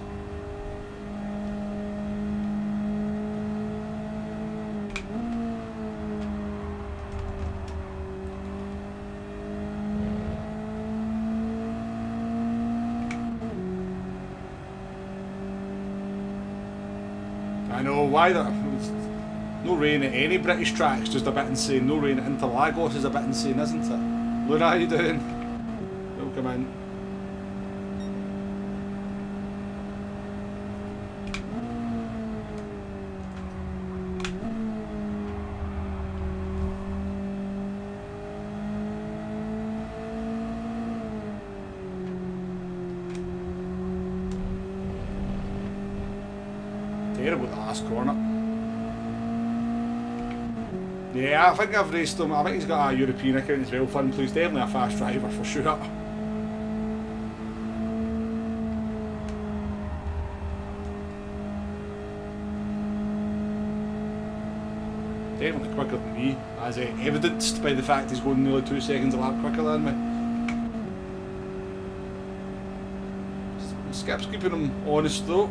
I know why that. No rain at any British track's just a bit insane. No rain at Interlagos is a bit insane, isn't it? Luna, how you doing? Welcome come in. Terrible the last corner. Yeah, I think I've raced him. I think he's got a European account as well, Fun. He's definitely a fast driver for sure. Definitely quicker than me, as evidenced by the fact he's going nearly 2 seconds a lap quicker than me. Skip's keeping him honest though.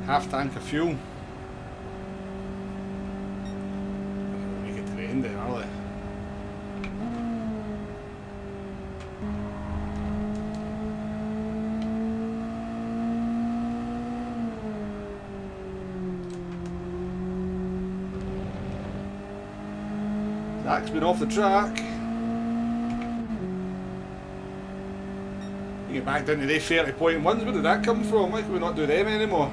Half tank of fuel. Make it to the end there, are they? Zach's been off the track. You get back down to the 30.1s, where did that come from? Why can we not do them anymore?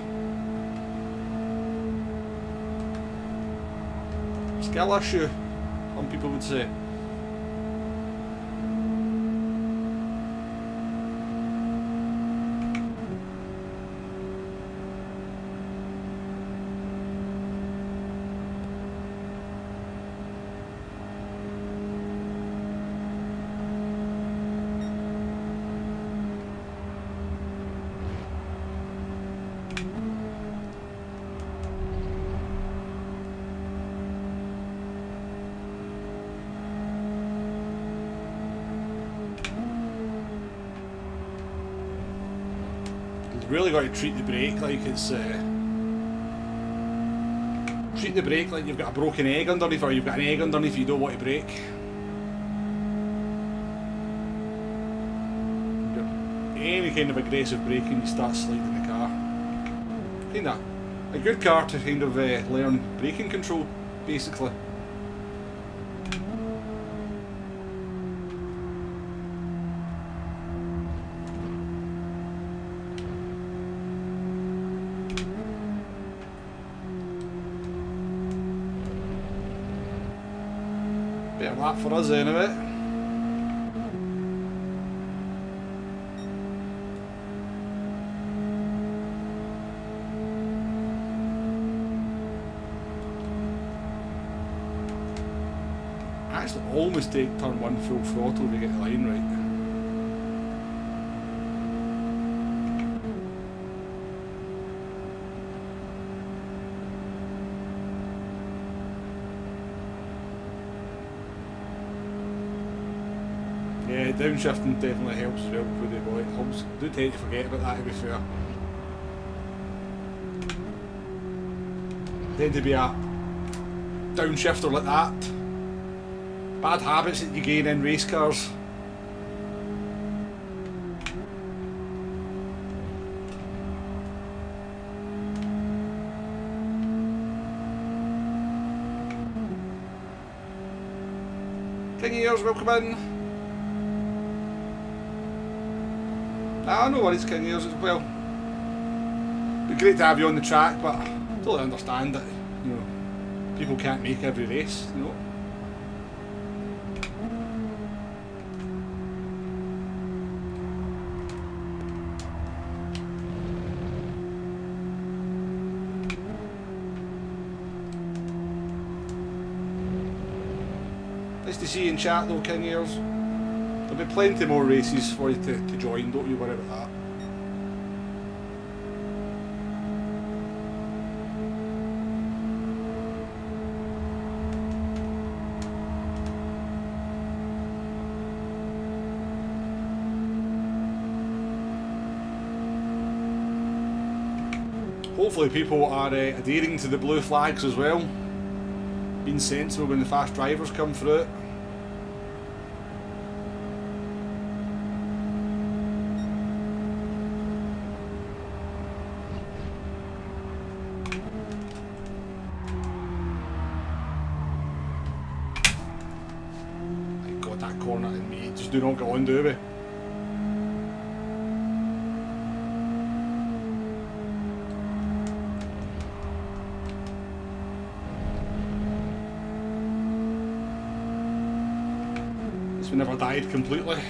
Skill issue, some people would say. Really got to treat the brake like it's treat the brake like you've got a broken egg underneath, or you've got an egg underneath you don't want to brake. Any kind of aggressive braking, you start sliding the car. Kinda a good car to kind of learn braking control, basically. Better lap for us anyway. Actually almost take turn 1 full throttle to get the line right. Yeah, downshifting definitely helps as well with the body. Helps. Do tend to forget about that, to be fair. I tend to be a downshifter like that. Bad habits that you gain in race cars. King Ears, welcome in. No worries, King Ears as well. Be great to have you on the track, but I totally understand that, you know, people can't make every race, you know. Nice to see you in chat though, King Ears. There'll be plenty more races for you to join, don't you worry about that. hopefully people are adhering to the blue flags as well, being sensible when the fast drivers come through it. That corner and me just do not get on, do we? This one never died completely.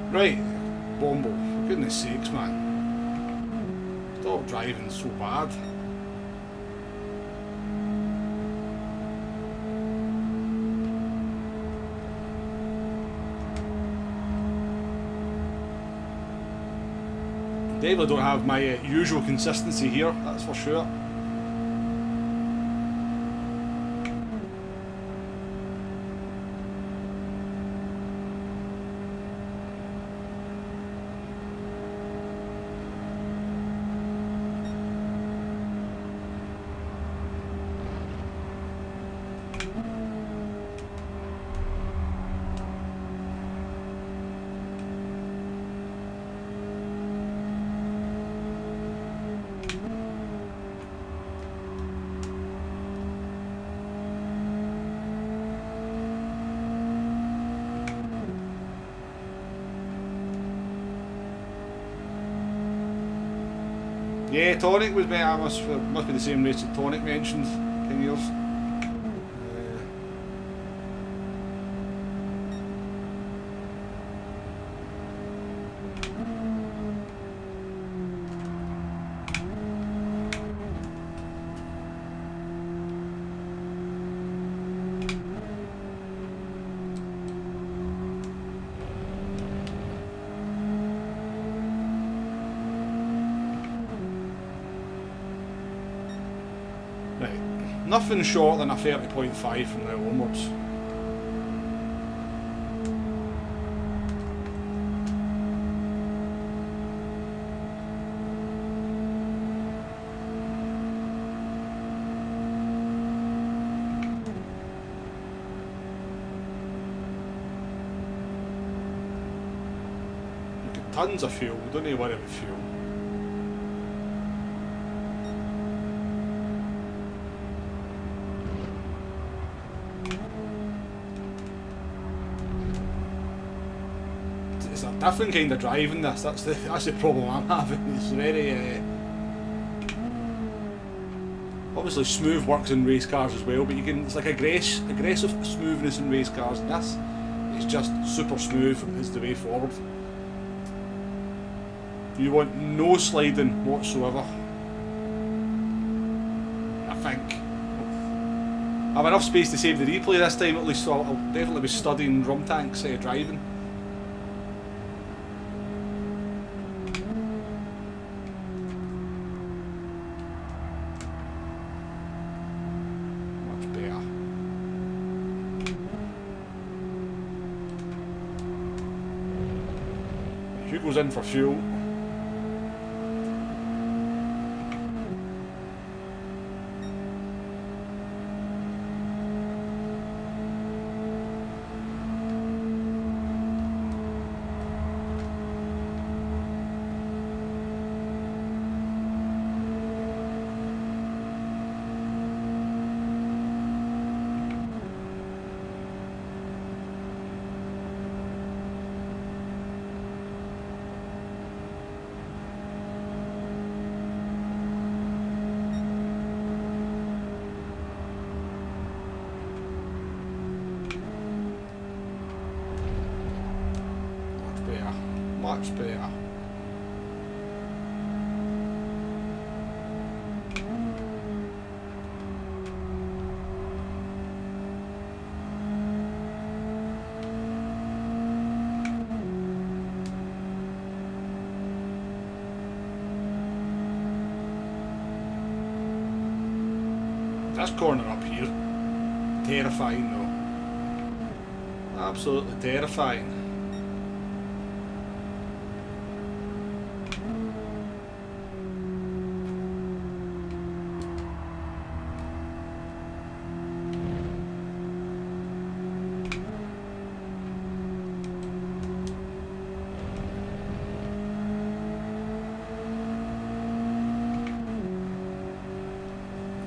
Right, Bombo, for goodness sakes, man. Stop driving so bad. Definitely don't have my usual consistency here, that's for sure. Yeah, Tonic was better. Must be the same race that Tonic mentioned. 10 years. Nothing short than a 30.5 from now onwards. Tons of fuel, don't need to worry about fuel. It's a different kind of driving this, that's the problem I'm having. It's very obviously smooth works in race cars as well, but it's like aggressive smoothness in race cars, and this is just super smooth is the way forward. You want no sliding whatsoever, I think. I have enough space to save the replay this time at least, so I'll definitely be studying drum tanks driving. Much better. Hugo's in for fuel. Much better. This corner up here, terrifying though. Absolutely terrifying.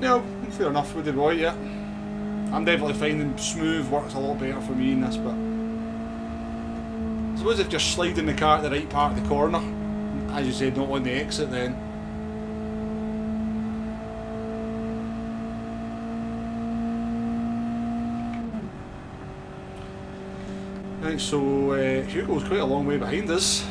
Yeah, fair enough with the boy, yeah. I'm definitely finding smooth works a lot better for me in this, but I suppose if you're sliding the car at the right part of the corner, as you said, not on the exit, then right, so Hugo's quite a long way behind us.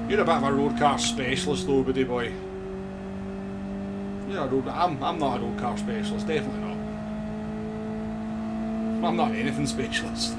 You're a bit of a road car specialist though, buddy boy. You're a road... I'm not a road car specialist, definitely not. I'm not an anything specialist.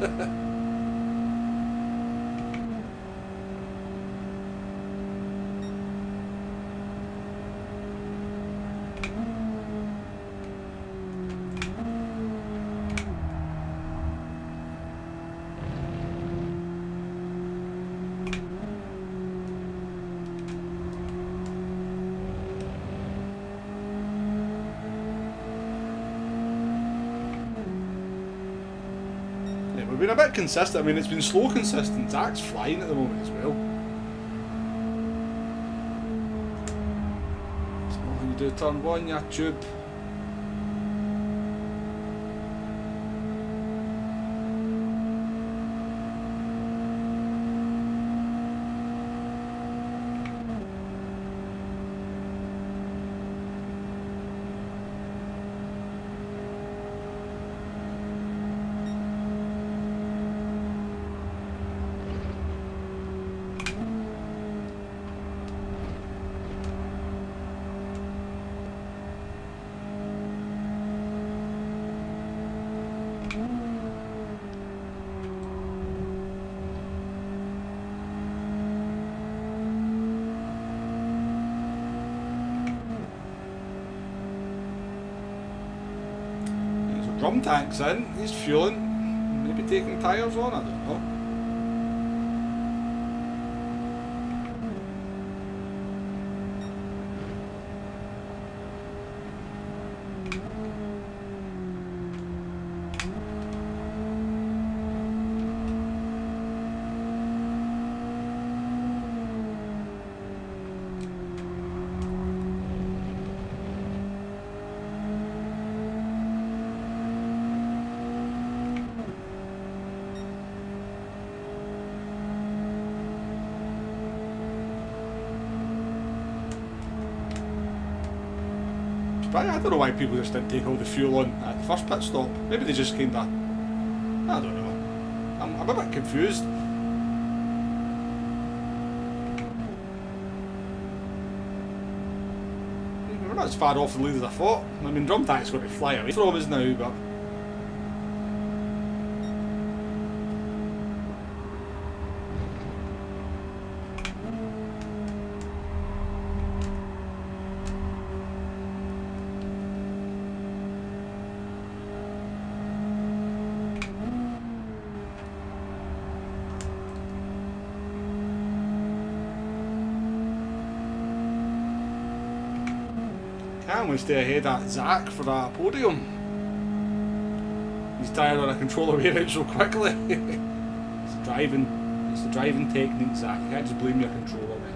We've been a bit consistent. I mean, it's been slow consistent. Zach's flying at the moment as well. So you do turn one, yeah, tube. Drum tank's in, he's fueling, maybe taking tyres on, I don't know. I don't know why people just didn't take all the fuel on at the first pit stop. Maybe they just kind of... I don't know. I'm a bit confused. We're not as far off the lead as I thought. I mean, drum tank's going to fly away from us now, but... Can't we stay ahead of Zach for that podium? He's tired of a controller wear out so quickly. It's the driving technique, Zach. You can't just blame your controller, man.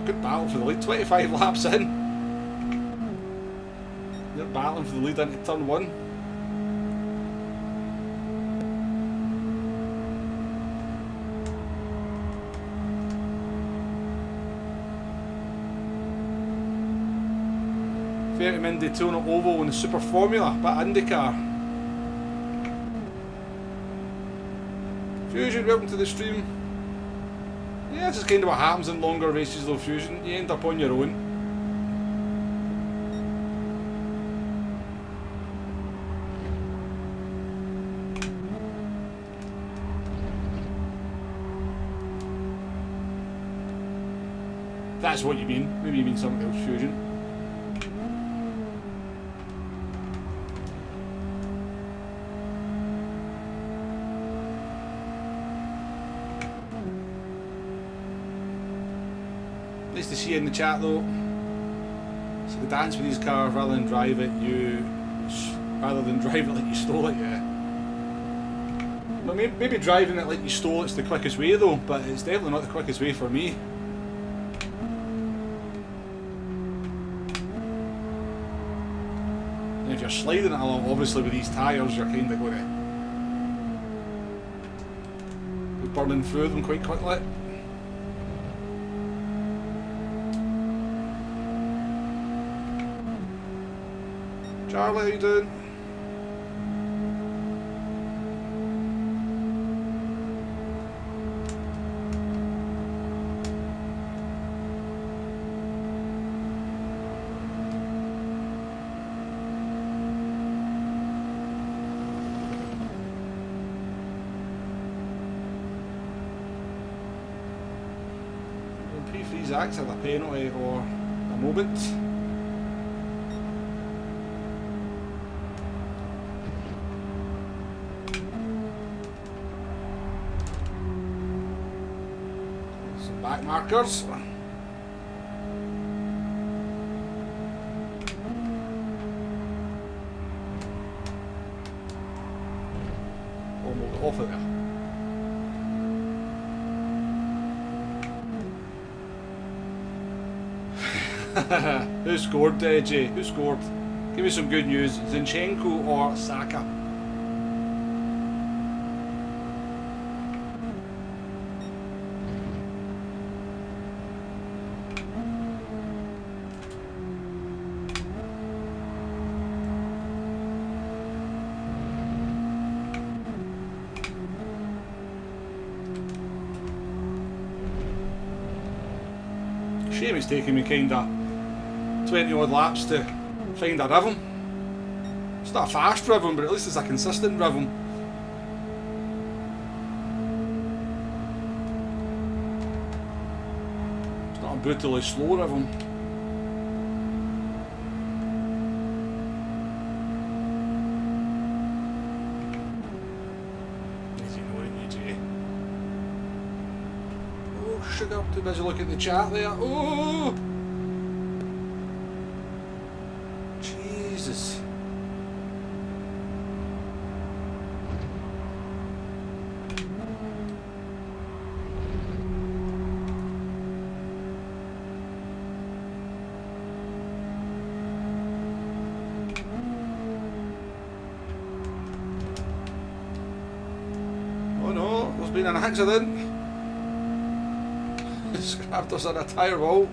Good battle for the lead, 25 laps in. battling for the lead into turn 1. In Daytona Oval in the Super Formula, but IndyCar. Fusion, welcome to the stream. Yeah, this is kind of what happens in longer races though, Fusion. You end up on your own. That's what you mean. Maybe you mean something else, Fusion. Nice to see you in the chat though. So the dance with these cars rather than drive it like you stole it, yeah. Well, maybe driving it like you stole it's the quickest way though, but it's definitely not the quickest way for me. And if you're sliding it along, obviously with these tyres, you're kind of going to be burning through them quite quickly. Charlie, how you doing? P3's acts had a penalty or a moment. Back markers. Almost off of there. Who scored, Jay? Who scored? Give me some good news. Zinchenko or Saka? Shame it's taking me kinda 20 odd laps to find a rhythm. It's not a fast rhythm, but at least it's a consistent rhythm. It's not a brutally slow rhythm. Sugar, too busy looking at the chat there. Oh! Jesus. Oh no, there's been an accident. Scrapped us on a tyre wall.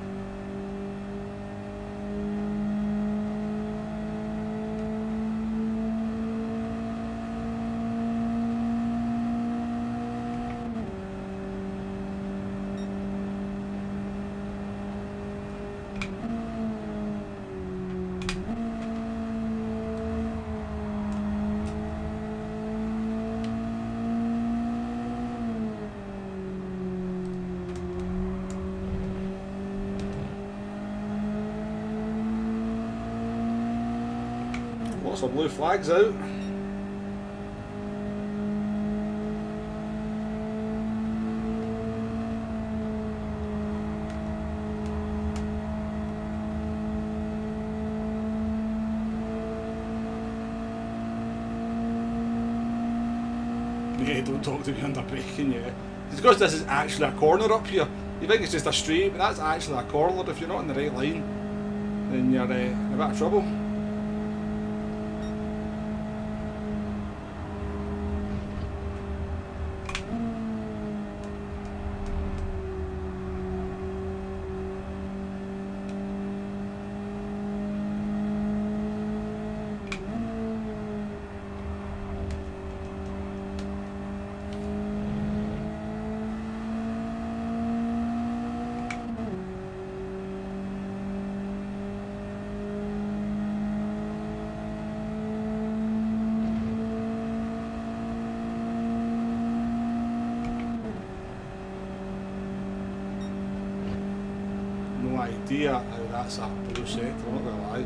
Lots of blue flags out. Yeah, don't talk to me under braking, yeah. It's because this is actually a corner up here. You think it's just a straight, but that's actually a corner. If you're not in the right line, then you're in a bit of trouble. idea how that's a pro sector, I'm not gonna lie.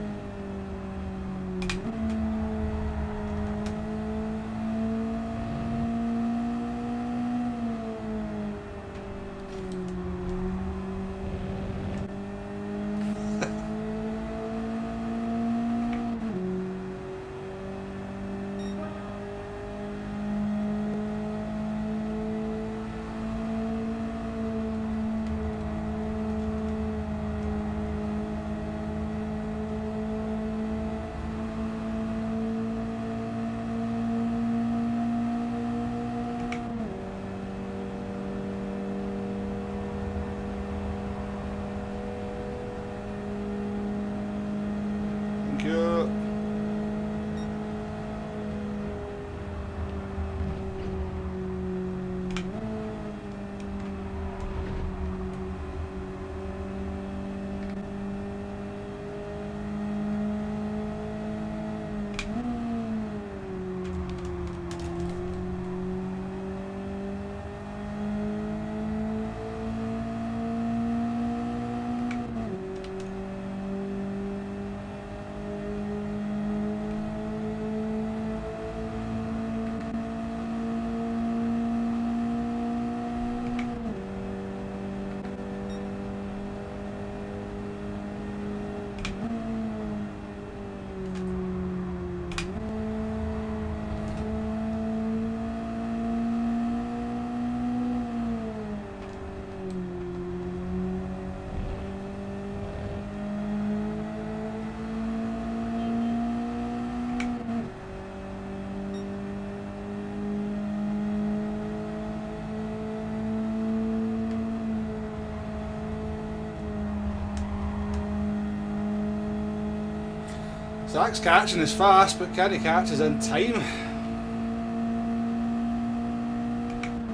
Zach's catching is fast, but can he catch us in time?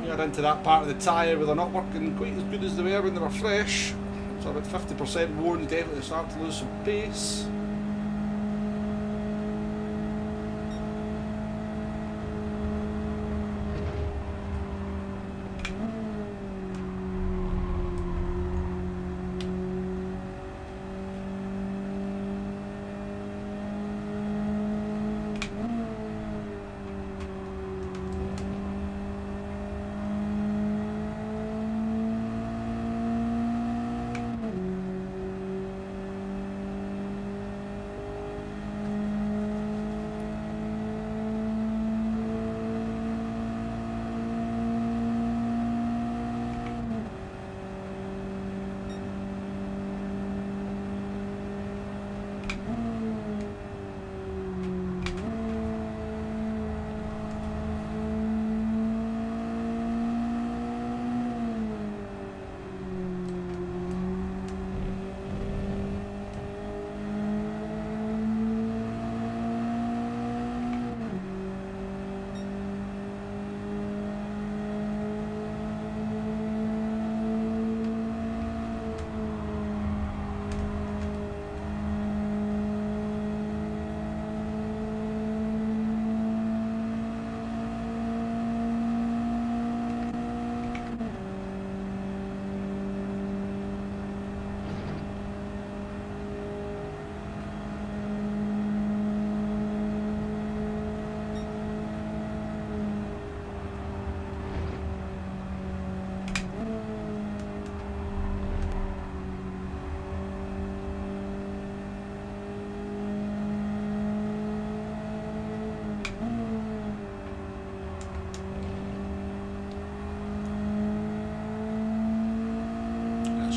We are into that part of the tyre where they're not working quite as good as they were when they were fresh. So about 50% more and definitely start to lose some pace.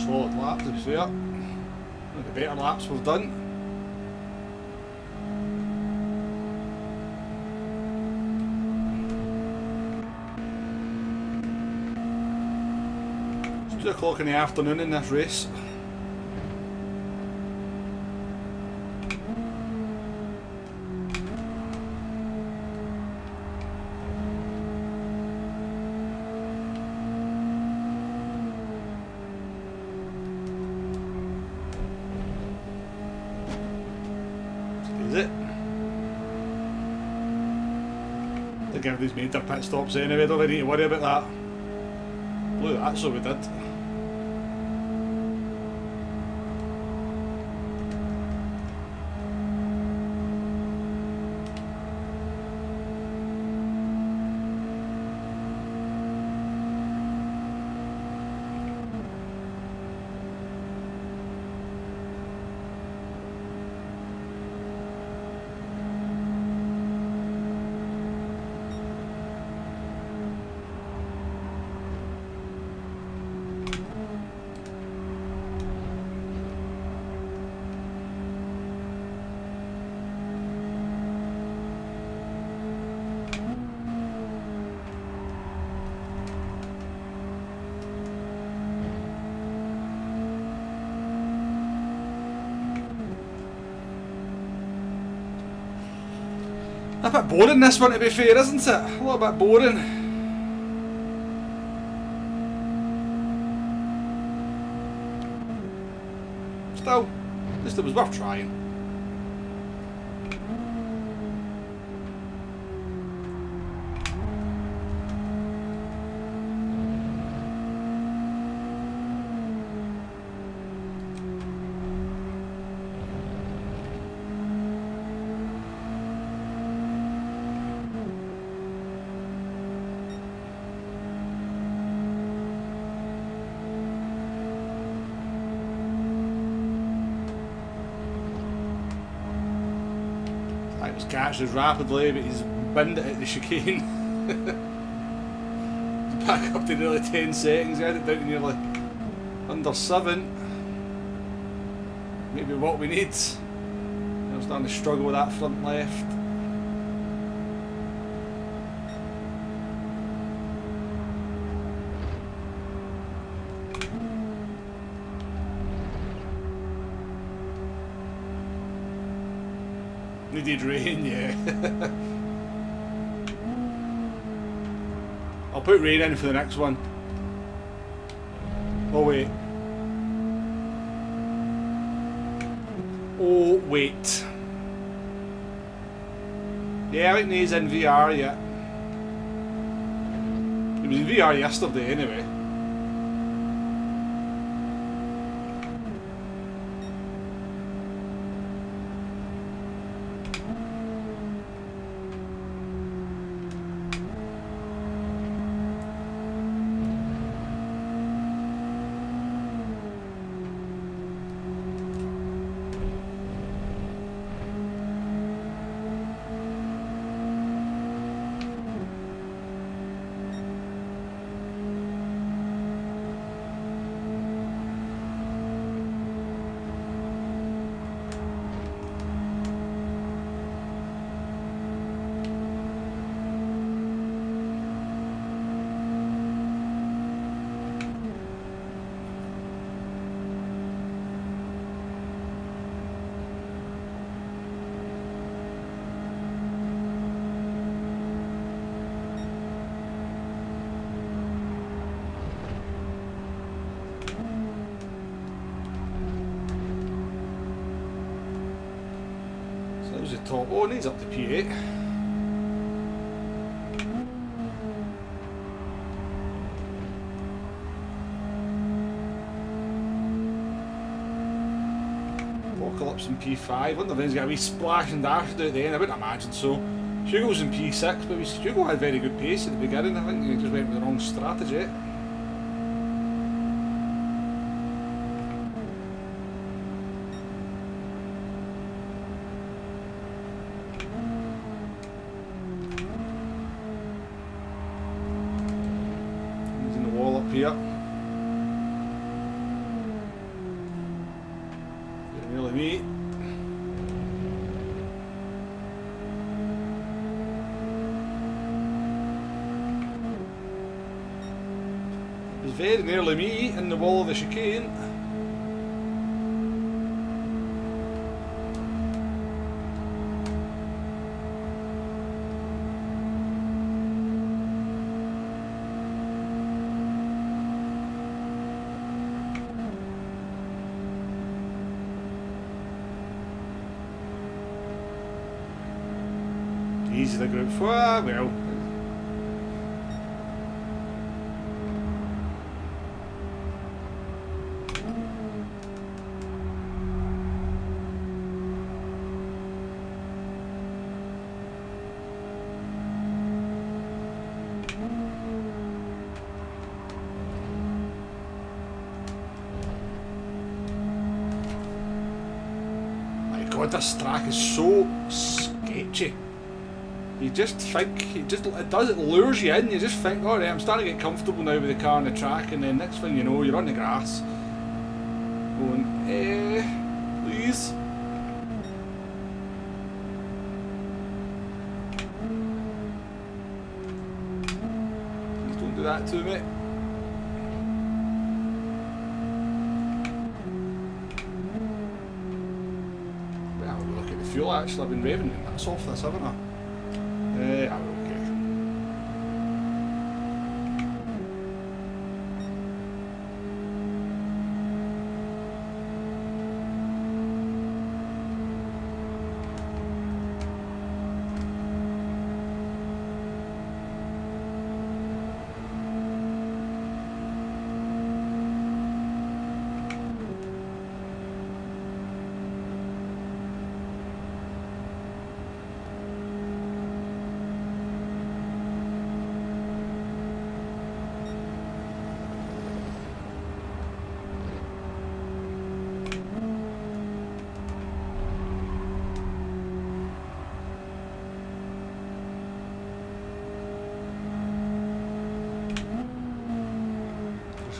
Solid lap to be fair. One of the better laps we've done. It's 2 o'clock in the afternoon in this race. I think everybody's made their pit stops anyway, don't we need to worry about that. Blew that, so we did. A bit boring this one, to be fair, isn't it? A little bit boring. Still, at least it was worth trying. Was catching rapidly, but he's binned it at the chicane. Back up to nearly 10 seconds, he had it down to nearly under 7. Maybe what we need. I'm starting to struggle with that front left. Needed rain, yeah. I'll put rain in for the next one. Oh wait. Oh wait. Yeah, I think he's in VR yet. He was in VR yesterday anyway. The top one, he's up to P8. Apocalypse in P5. Wonder if he's got a wee splash and dash at the end. I wouldn't imagine so. Hugo's in P6, but Hugo had very good pace at the beginning. I think he just went with the wrong strategy. Here. Nearly me. It was very nearly me in the wall of the chicane. Easy the group 4, well. My God, this track is so sketchy. You just think, it lures you in, you just think, alright, I'm starting to get comfortable now with the car on the track, and then next thing you know, you're on the grass. Going, please. Please don't do that to me. Well, look at the fuel actually, I've been raving that's off this, haven't I? Okay.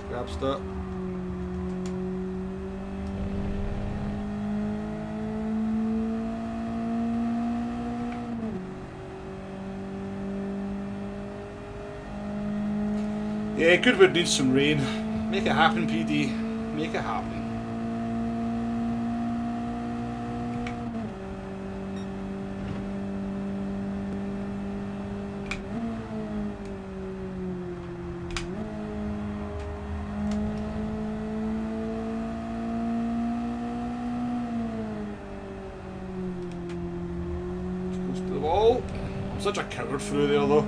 Grabs that. Yeah, Goodwood needs some rain. Make it happen, PD. Make it happen. Wall. I'm such a coward through there though.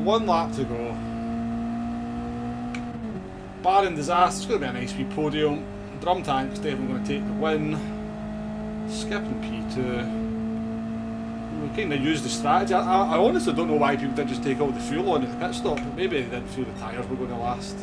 One lap to go. Barring disaster, it's going to be a nice wee podium. Drum Tank's definitely going to take the win. Skipping P2. We kind of used the strategy. I honestly don't know why people didn't just take all the fuel on at the pit stop, but maybe they didn't feel the tyres were going to last.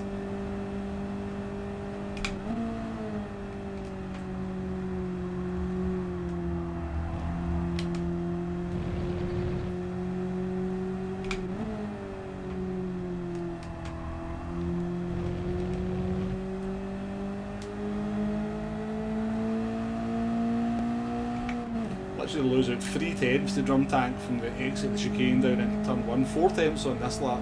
Literally lose out 3 tenths to Drum Tank from the exit of the chicane down into turn 1, 4 tenths on this lap.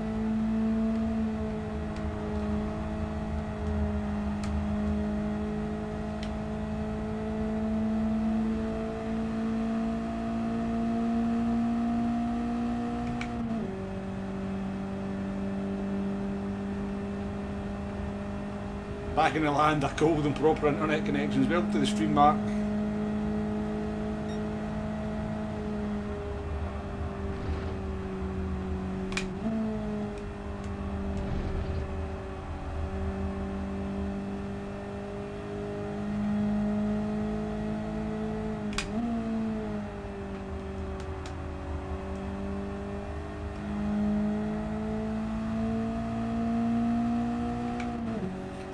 Back in the land of cold and proper internet connections. Welcome to the stream, Mark.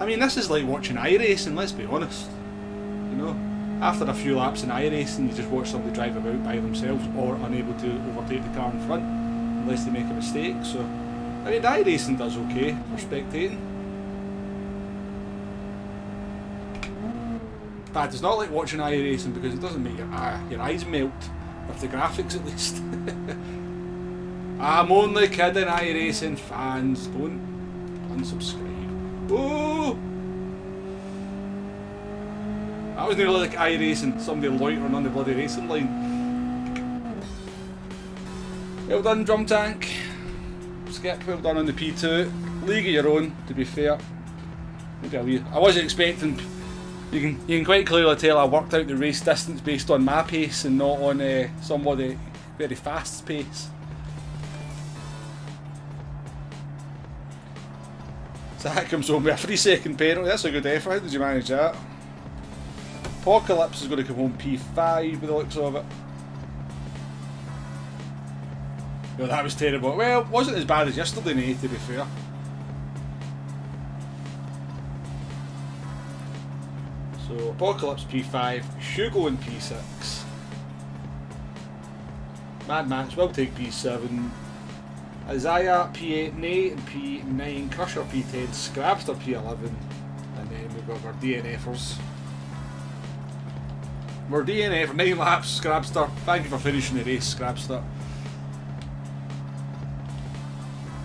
I mean, this is like watching iRacing, let's be honest. You know, after a few laps in iRacing, you just watch somebody drive about by themselves or unable to overtake the car in front unless they make a mistake. So, I mean, iRacing does okay for spectating. But it's not like watching iRacing because it doesn't make your eyes melt, with the graphics at least. I'm only kidding, iRacing fans, don't unsubscribe. Oh! That was nearly like iRacing, somebody loitering on the bloody racing line. Well done, Drum Tank. Skip, well done on the P2. League of your own, to be fair. Maybe I wasn't expecting. You can quite clearly tell I worked out the race distance based on my pace and not on somebody very fast's pace. Zach comes home with a 3-second penalty. That's a good effort. How did you manage that? Apocalypse is going to come home P5 with the looks of it. Well, that was terrible. Well, it wasn't as bad as yesterday, to be fair. So, Apocalypse P5, Hugo in P6. Mad Max will take P7. Isaiah P8, Nate and P9, Crusher P10, Scrabster P11, and then we've got our DNFers. We're DNF for 9 laps, Scrabster. Thank you for finishing the race, Scrabster.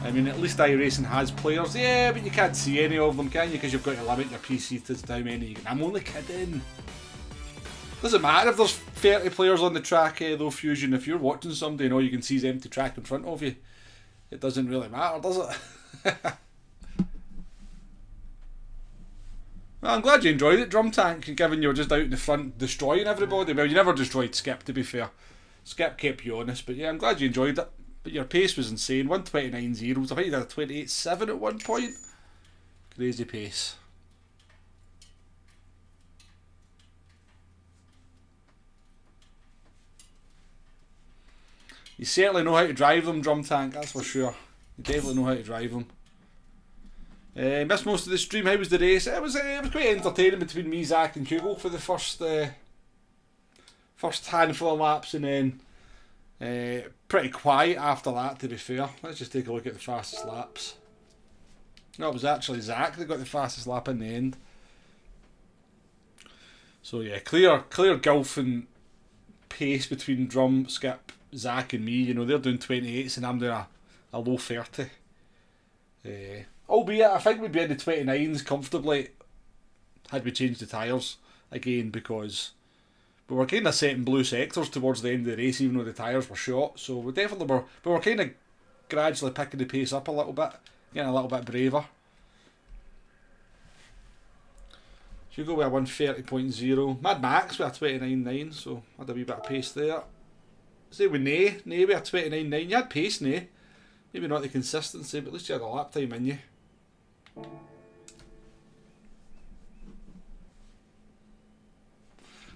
I mean, at least iRacing has players. Yeah, but you can't see any of them, can you? Because you've got to limit your PC to how many you can. I'm only kidding. Doesn't matter if there's 30 players on the track, though, Fusion. If you're watching somebody and all you can see is empty track in front of you, it doesn't really matter, does it? Well, I'm glad you enjoyed it, Drum Tank, given you were just out in the front destroying everybody. Well, you never destroyed Skip, to be fair. Skip kept you honest, but yeah, I'm glad you enjoyed it. But your pace was insane, 129.0. I think you did a 28.7 at one point. Crazy pace. You certainly know how to drive them, Drum Tank, that's for sure. You definitely know how to drive them. Missed most of the stream. How was the race? It was quite entertaining between me, Zach and Hugo for the first handful of laps, and then pretty quiet after that, to be fair. Let's just take a look at the fastest laps. No, it was actually Zach that got the fastest lap in the end. So yeah, clear gulf and pace between Drum, Skip, Zach and me. You know, they're doing 28s and I'm doing a low 30. Albeit, I think we'd be in the 29s comfortably had we changed the tyres again, because we were kind of setting blue sectors towards the end of the race, even though the tyres were short. So we definitely were kind of gradually picking the pace up a little bit, getting a little bit braver. Hugo with a 130.0. Mad Max with a 29.9, so had a wee bit of pace there. Same with Nay with a 29.9. You had pace, Nay. Maybe not the consistency, but at least you had a lap time in you.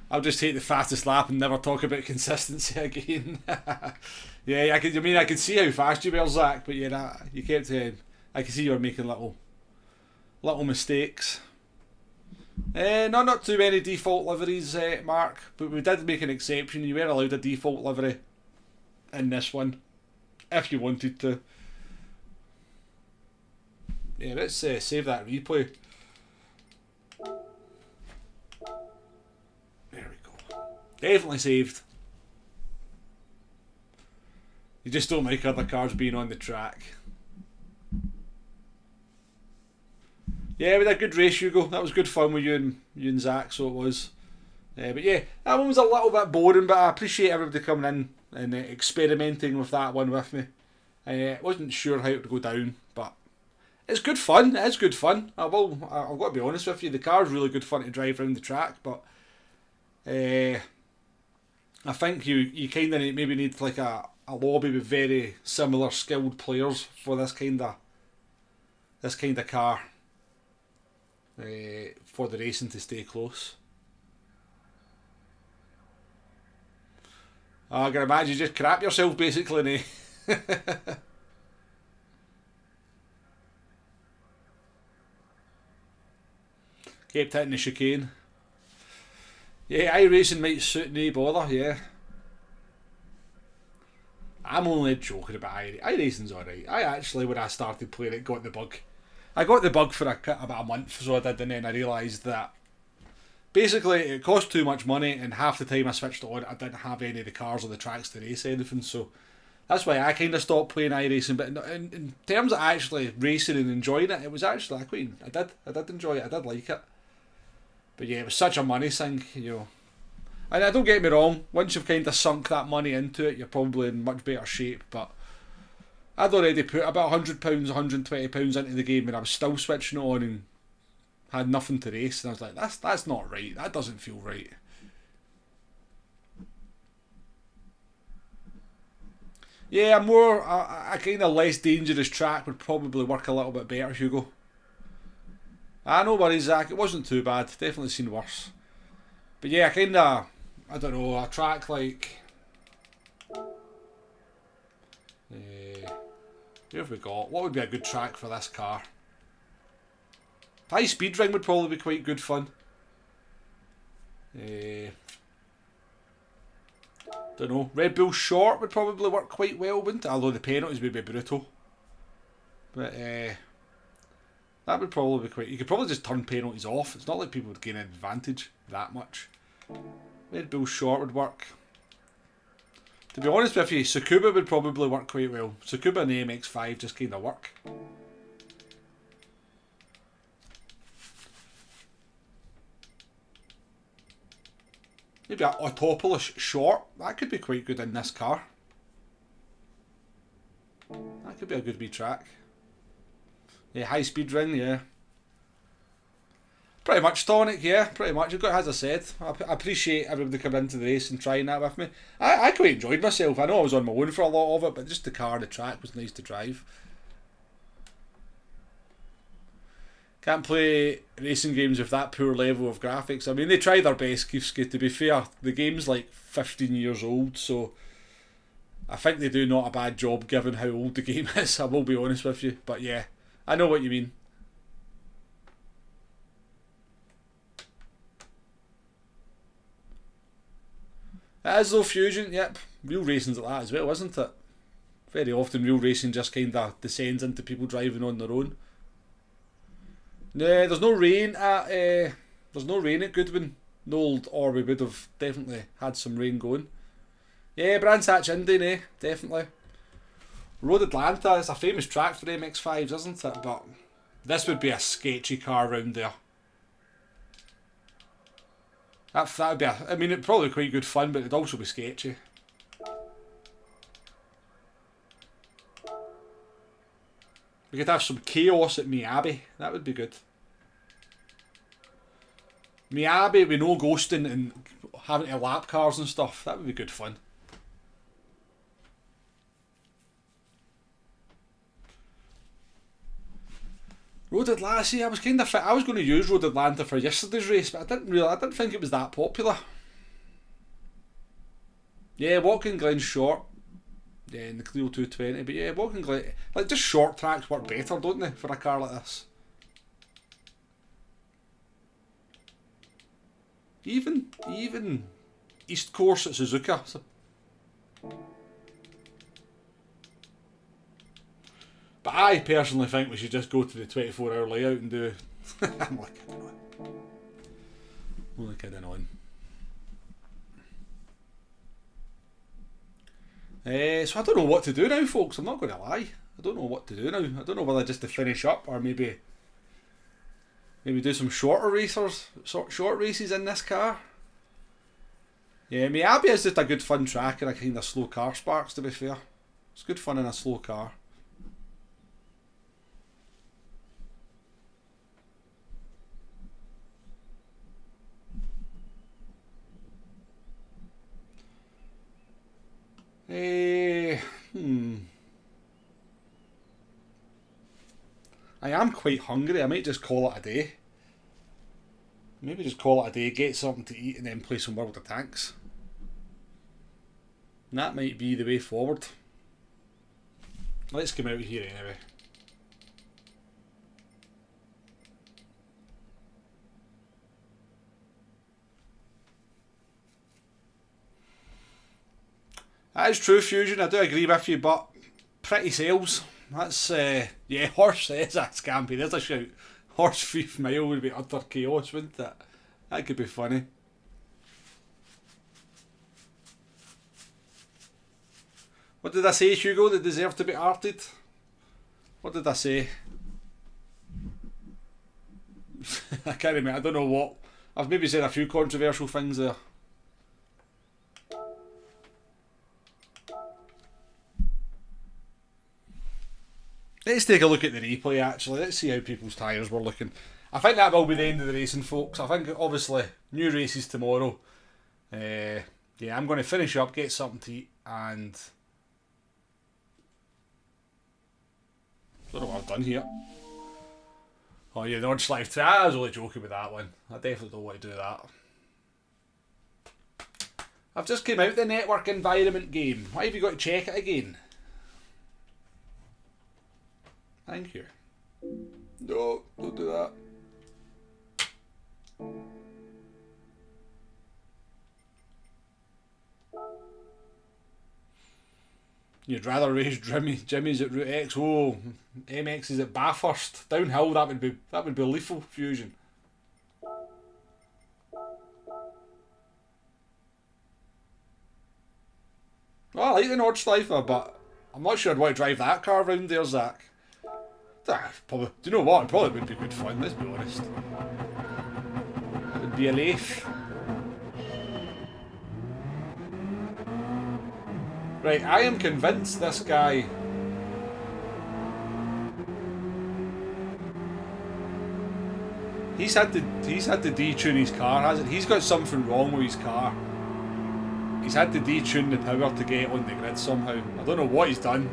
I'll just take the fastest lap and never talk about consistency again. Yeah, I could see how fast you were, Zach, but yeah, you kept. I could see you were making little mistakes. Not too many default liveries, Mark, but we did make an exception. You were allowed a default livery in this one, if you wanted to. Yeah, let's save that replay. There we go. Definitely saved. You just don't like other cars being on the track. Yeah, we had a good race, Hugo. That was good fun with you and Zach, so it was. But yeah, that one was a little bit boring, but I appreciate everybody coming in and experimenting with that one with me. I wasn't sure how it would go down, but it's good fun. It is good fun. I've got to be honest with you, the car's really good fun to drive around the track, but I think you kind of maybe need like a lobby with very similar skilled players for this kind of car. For the racing to stay close. I can imagine you just crap yourself basically, Kept hitting the chicane. Yeah, iRacing might suit no bother, yeah. I'm only joking about iRacing's alright. I actually, when I started playing it, got the bug. I got the bug for about a month, so I did, and then I realised that basically it cost too much money, and half the time I switched it on, I didn't have any of the cars or the tracks to race anything, so that's why I kind of stopped playing iRacing. But in terms of actually racing and enjoying it, it was actually I did enjoy it, I did like it. But yeah, it was such a money sink, you know. And don't get me wrong, once you've kind of sunk that money into it, you're probably in much better shape, but I'd already put about £100, £120 into the game, and I was still switching it on and had nothing to race, and I was like, that's not right, that doesn't feel right. Yeah, a kind of less dangerous track would probably work a little bit better, Hugo. No worries, Zach. It wasn't too bad. Definitely seen worse. But yeah, kinda, I don't know, a track like... where have we got? What would be a good track for this car? High speed ring would probably be quite good fun. Don't know. Red Bull Short would probably work quite well, wouldn't it? Although the penalties would be brutal. But that would probably be quite... You could probably just turn penalties off. It's not like people would gain an advantage that much. Red Bull Short would work. To be honest with you, Tsukuba would probably work quite well. Tsukuba and the MX5 just kind of work. Maybe an Autopolis Short. That could be quite good in this car. That could be a good wee track. Yeah, high speed ring, yeah. Pretty much, Tonic, yeah, pretty much. As I said, I appreciate everybody coming into the race and trying that with me. I quite enjoyed myself. I know I was on my own for a lot of it, but just the car, the track was nice to drive. Can't play racing games with that poor level of graphics. I mean, they try their best, Kiefski, to be fair. The game's like 15 years old, so I think they do not a bad job given how old the game is, I will be honest with you. But yeah, I know what you mean. It is though, Fusion, yep. Real racing's like that as well, isn't it? Very often real racing just kind of descends into people driving on their own. Yeah, there's no rain at Goodwood. No, or we would have definitely had some rain going. Yeah, Brands Hatch Indy, eh? Definitely. Road Atlanta is a famous track for MX5s, isn't it? But this would be a sketchy car round there. That would be I mean, it'd probably be quite good fun, but it'd also be sketchy. We could have some chaos at Miyabi. That would be good. Miyabi with no ghosting and having to lap cars and stuff. That would be good fun. Road Atlanta, I was kind of I was going to use Road Atlanta for yesterday's race, but I didn't think it was that popular. Yeah, Walking Glen short. Yeah, in the Clio 220, but yeah, Walking Glen, like just short tracks work better, don't they, for a car like this? Even East Course at Suzuka. So. But I personally think we should just go to the 24-hour layout and do... I'm only kidding on. So I don't know what to do now, folks. I'm not going to lie. I don't know what to do now. I don't know whether just to finish up or maybe do some shorter short races in this car. Yeah, Miyabi is just a good fun track and a kind of slow car, Sparks, to be fair. It's good fun in a slow car. I am quite hungry. I might just call it a day. Maybe just call it a day, get something to eat and then play some World of Tanks. And that might be the way forward. Let's come out here anyway. That is true, Fusion. I do agree with you, but pretty sales. That's yeah, horse says that's campy. There's a shout. Horse Thief Mile would be utter chaos, wouldn't it? That could be funny. What did I say, Hugo? They deserve to be arted? What did I say? I can't remember. I don't know what. I've maybe said a few controversial things there. Let's take a look at the replay actually. Let's see how people's tyres were looking. I think that will be the end of the racing, folks. I think obviously new races tomorrow. Yeah, I'm going to finish up, get something to eat, and don't know what I've done here. Oh, yeah, the Nordschleife. I was only joking with that one. I definitely don't want to do that. I've just came out the network environment game. Why have you got to check it again? Thank you. No, don't do that. You'd rather race Jimmy's at Route X. Oh, MX is at Bathurst. Downhill, that would be lethal fusion. Well, I like the Nordschleife, but I'm not sure I'd want to drive that car around there, Zach. Probably, do you know what? It probably would be good fun, let's be honest. It would be a laugh. Right, I am convinced this guy... He's had to detune his car, hasn't he? He's got something wrong with his car. He's had to detune the power to get on the grid somehow. I don't know what he's done.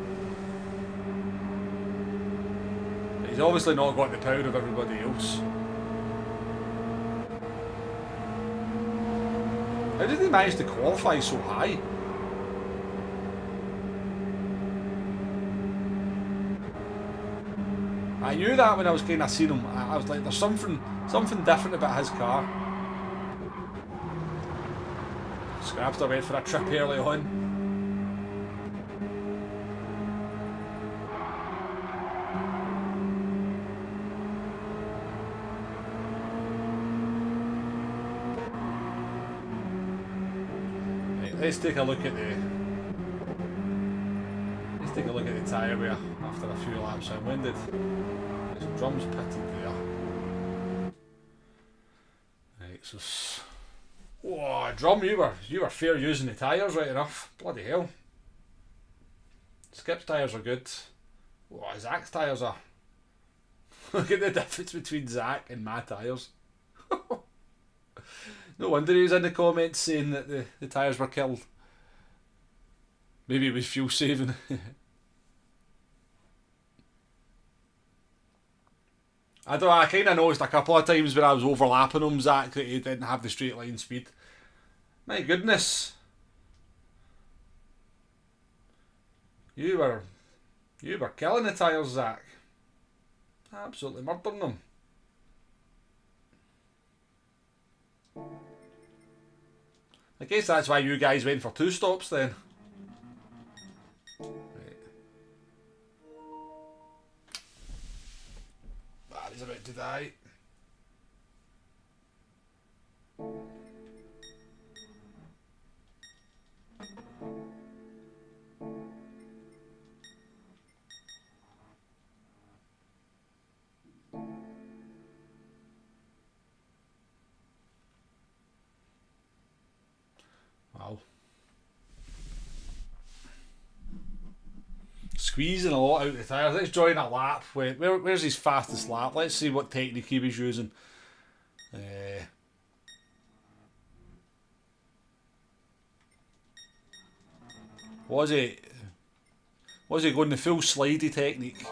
But he's obviously not got the power of everybody else. How did he manage to qualify so high? I knew that when I was kind of seeing him. I was like, there's something different about his car. Scrapster went for a trip early on. Right, let's take a look at the tyre wear after a few laps. I'm winded. There's drums pitted there. Right, so. Whoa, Drum, you were fair using the tyres right enough. Bloody hell. Skip's tyres are good. Whoa, Zach's tyres are... Look at the difference between Zach and my tyres. No wonder he was in the comments saying that the tyres were killed. Maybe it was fuel saving. I don't know, I kind of noticed a couple of times when I was overlapping him, Zach, that he didn't have the straight line speed. My goodness. You were killing the tyres, Zach. Absolutely murdering them. I guess that's why you guys went for 2 stops then. He's about to die. Wow. Squeezing a lot out of the tyres. Let's join a lap. Where's his fastest lap? Let's see what technique he was using. Was he going the full slidey technique?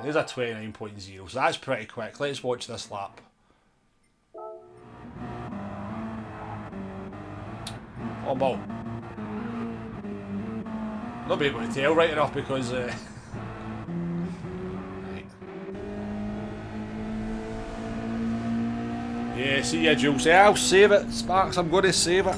There's a 29.0, so that's pretty quick. Let's watch this lap. Oh, ball. Not be able to tell right enough because right. Yeah, see ya, Jules. Yeah, I'll save it, Sparks. I'm going to save it.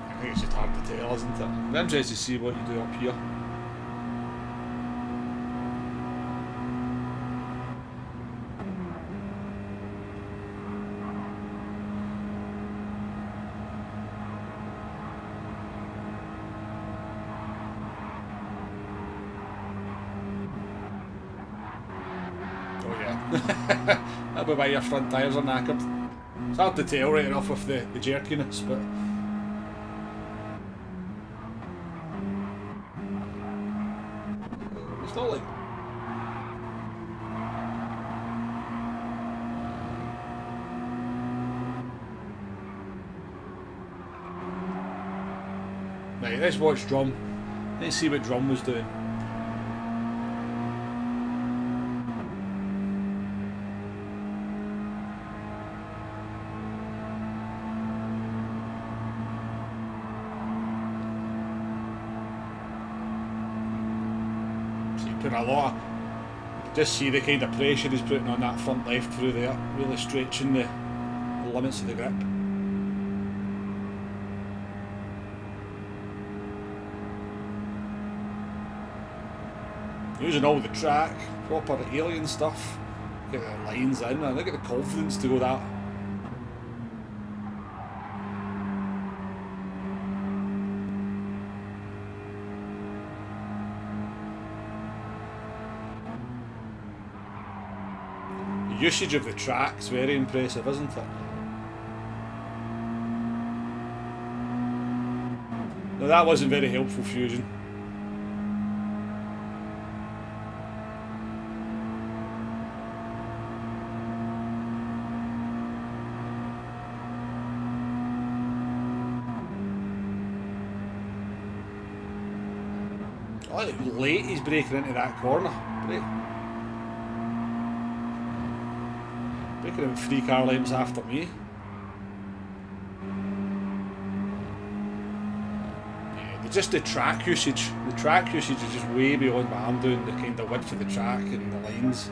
I think it's just hard to tell, isn't it? I'm interested to see what you do up here. That'll be why your front tyres are knackered. It's hard to tell right enough with the jerkiness, but... It's not like... Right, let's watch Drum. Let's see what Drum was doing. So he's putting a lot of, just see the kind of pressure he's putting on that front left through there, really stretching the limits of the grip. Using all the track, proper alien stuff. Get the lines in, man. Look at the confidence to go that. The usage of the track's very impressive, isn't it? No, that wasn't very helpful, Fusion. Late he's breaking into that corner. Breaking him 3 car lengths after me. Yeah, just the track usage. The track usage is just way beyond what I'm doing. The kind of width of the track and the lines.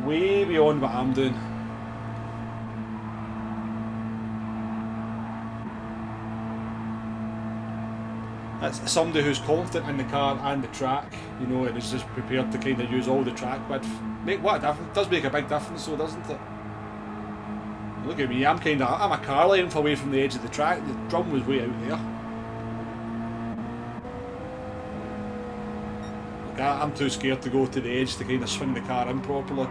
Way beyond what I'm doing. That's somebody who's confident in the car and the track, you know, and is just prepared to kind of use all the track width. What a difference. It does make a big difference though, doesn't it? Look at me, I'm a car length away from the edge of the track. The Drum was way out there. Look, I'm too scared to go to the edge to kind of swing the car in properly.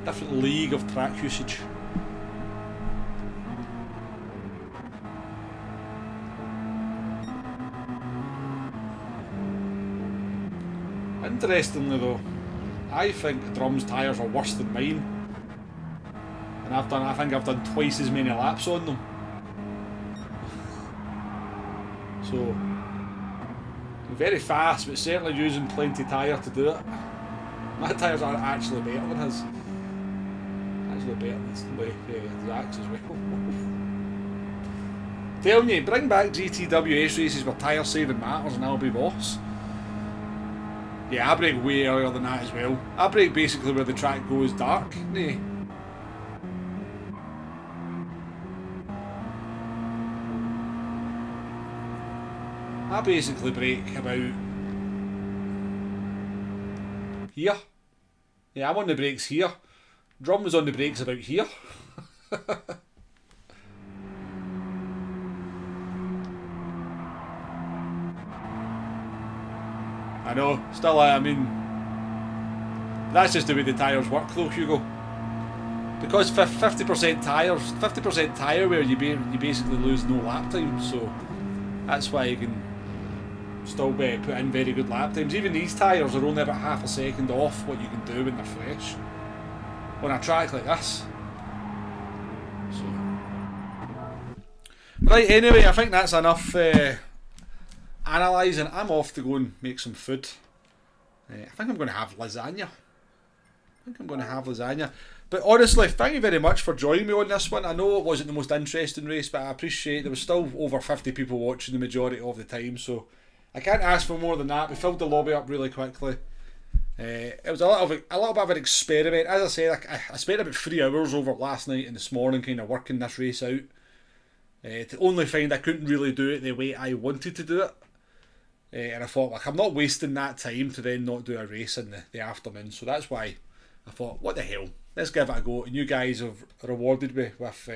Different league of track usage. Interestingly though, I think Drum's tyres are worse than mine, and I think I've done twice as many laps on them. So very fast, but certainly using plenty tyre to do it. My tyres are actually better than his. Better than Zach's as well. Telling you, bring back GTWS races where tyre saving matters and I'll be boss. Yeah, I brake way earlier than that as well. I brake basically where the track goes dark. Nah. I basically brake about here. Yeah, I'm on the brakes here. Drum was on the brakes about here. I know, still, I mean, that's just the way the tyres work though, Hugo. Because 50% tyres, 50% tyre wear, you basically lose no lap time, so that's why you can still put in very good lap times. Even these tyres are only about half a second off what you can do when they're fresh on a track like this. So. Right, anyway, I think that's enough analysing. I'm off to go and make some food. I think I'm going to have lasagna. But honestly, thank you very much for joining me on this one. I know it wasn't the most interesting race, but I appreciate there was still over 50 people watching the majority of the time, so I can't ask for more than that. We filled the lobby up really quickly. It was a little bit of an experiment. As I said, I spent about 3 hours over last night and this morning kind of working this race out. To only find I couldn't really do it the way I wanted to do it. And I thought, like, I'm not wasting that time to then not do a race in the afternoon. So that's why I thought, what the hell, let's give it a go. And you guys have rewarded me with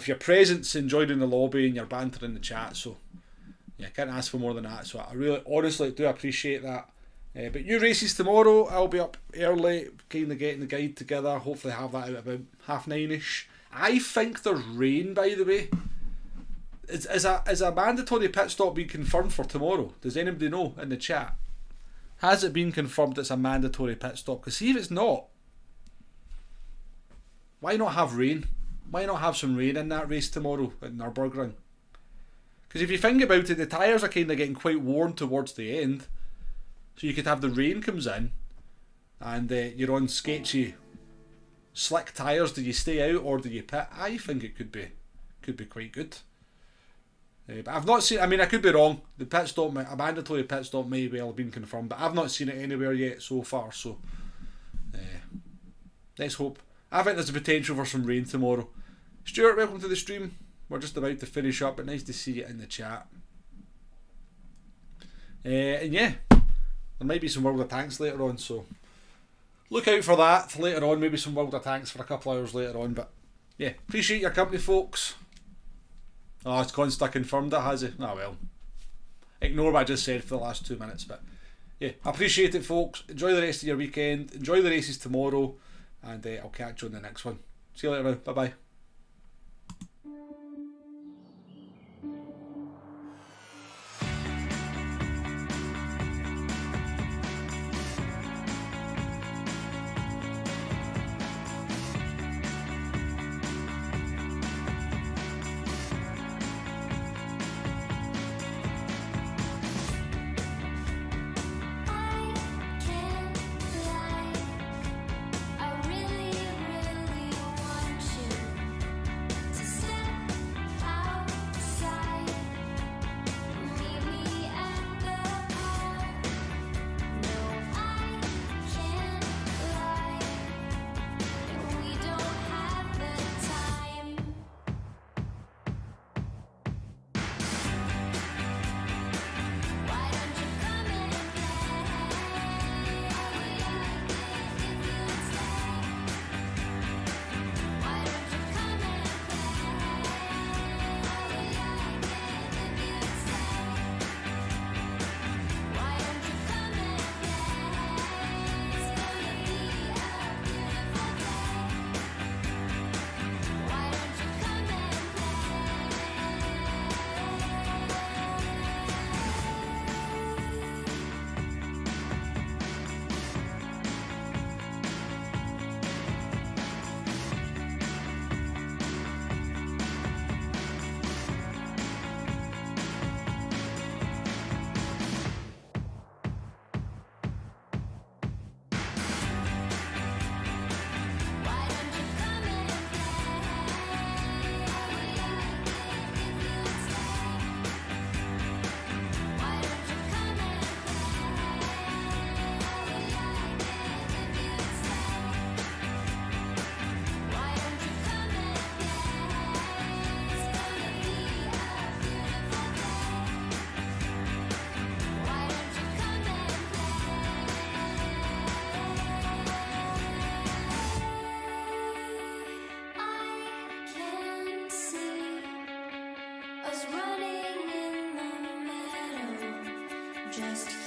your presence and joining the lobby and your banter in the chat. So yeah, I can't ask for more than that. So I really, honestly do appreciate that. But new races tomorrow. I'll be up early, kind of getting the guide together. Hopefully have that out about 9:30ish. I think there's rain, by the way. Is a mandatory pit stop being confirmed for tomorrow? Does anybody know in the chat? Has it been confirmed it's a mandatory pit stop? Because see if it's not, why not have rain? Why not have some rain in that race tomorrow at Nürburgring? Because if you think about it, the tyres are kind of getting quite worn towards the end. So you could have the rain comes in and you're on sketchy, slick tyres. Do you stay out or do you pit? I think it could be quite good. But I've not seen, I mean, I could be wrong. The pit stop, a mandatory pit stop may well have been confirmed, but I've not seen it anywhere yet so far. So let's hope. I think there's a potential for some rain tomorrow. Stuart, welcome to the stream. We're just about to finish up, but nice to see you in the chat. And yeah, there might be some World of Tanks later on, so look out for that later on. Maybe some World of Tanks for a couple hours later on. But yeah, appreciate your company, folks. Oh, it's Consta confirmed it, has it? Oh well. Ignore what I just said for the last 2 minutes. But yeah, I appreciate it, folks. Enjoy the rest of your weekend. Enjoy the races tomorrow. And I'll catch you on the next one. See you later now. Bye-bye. Running in the meadow, just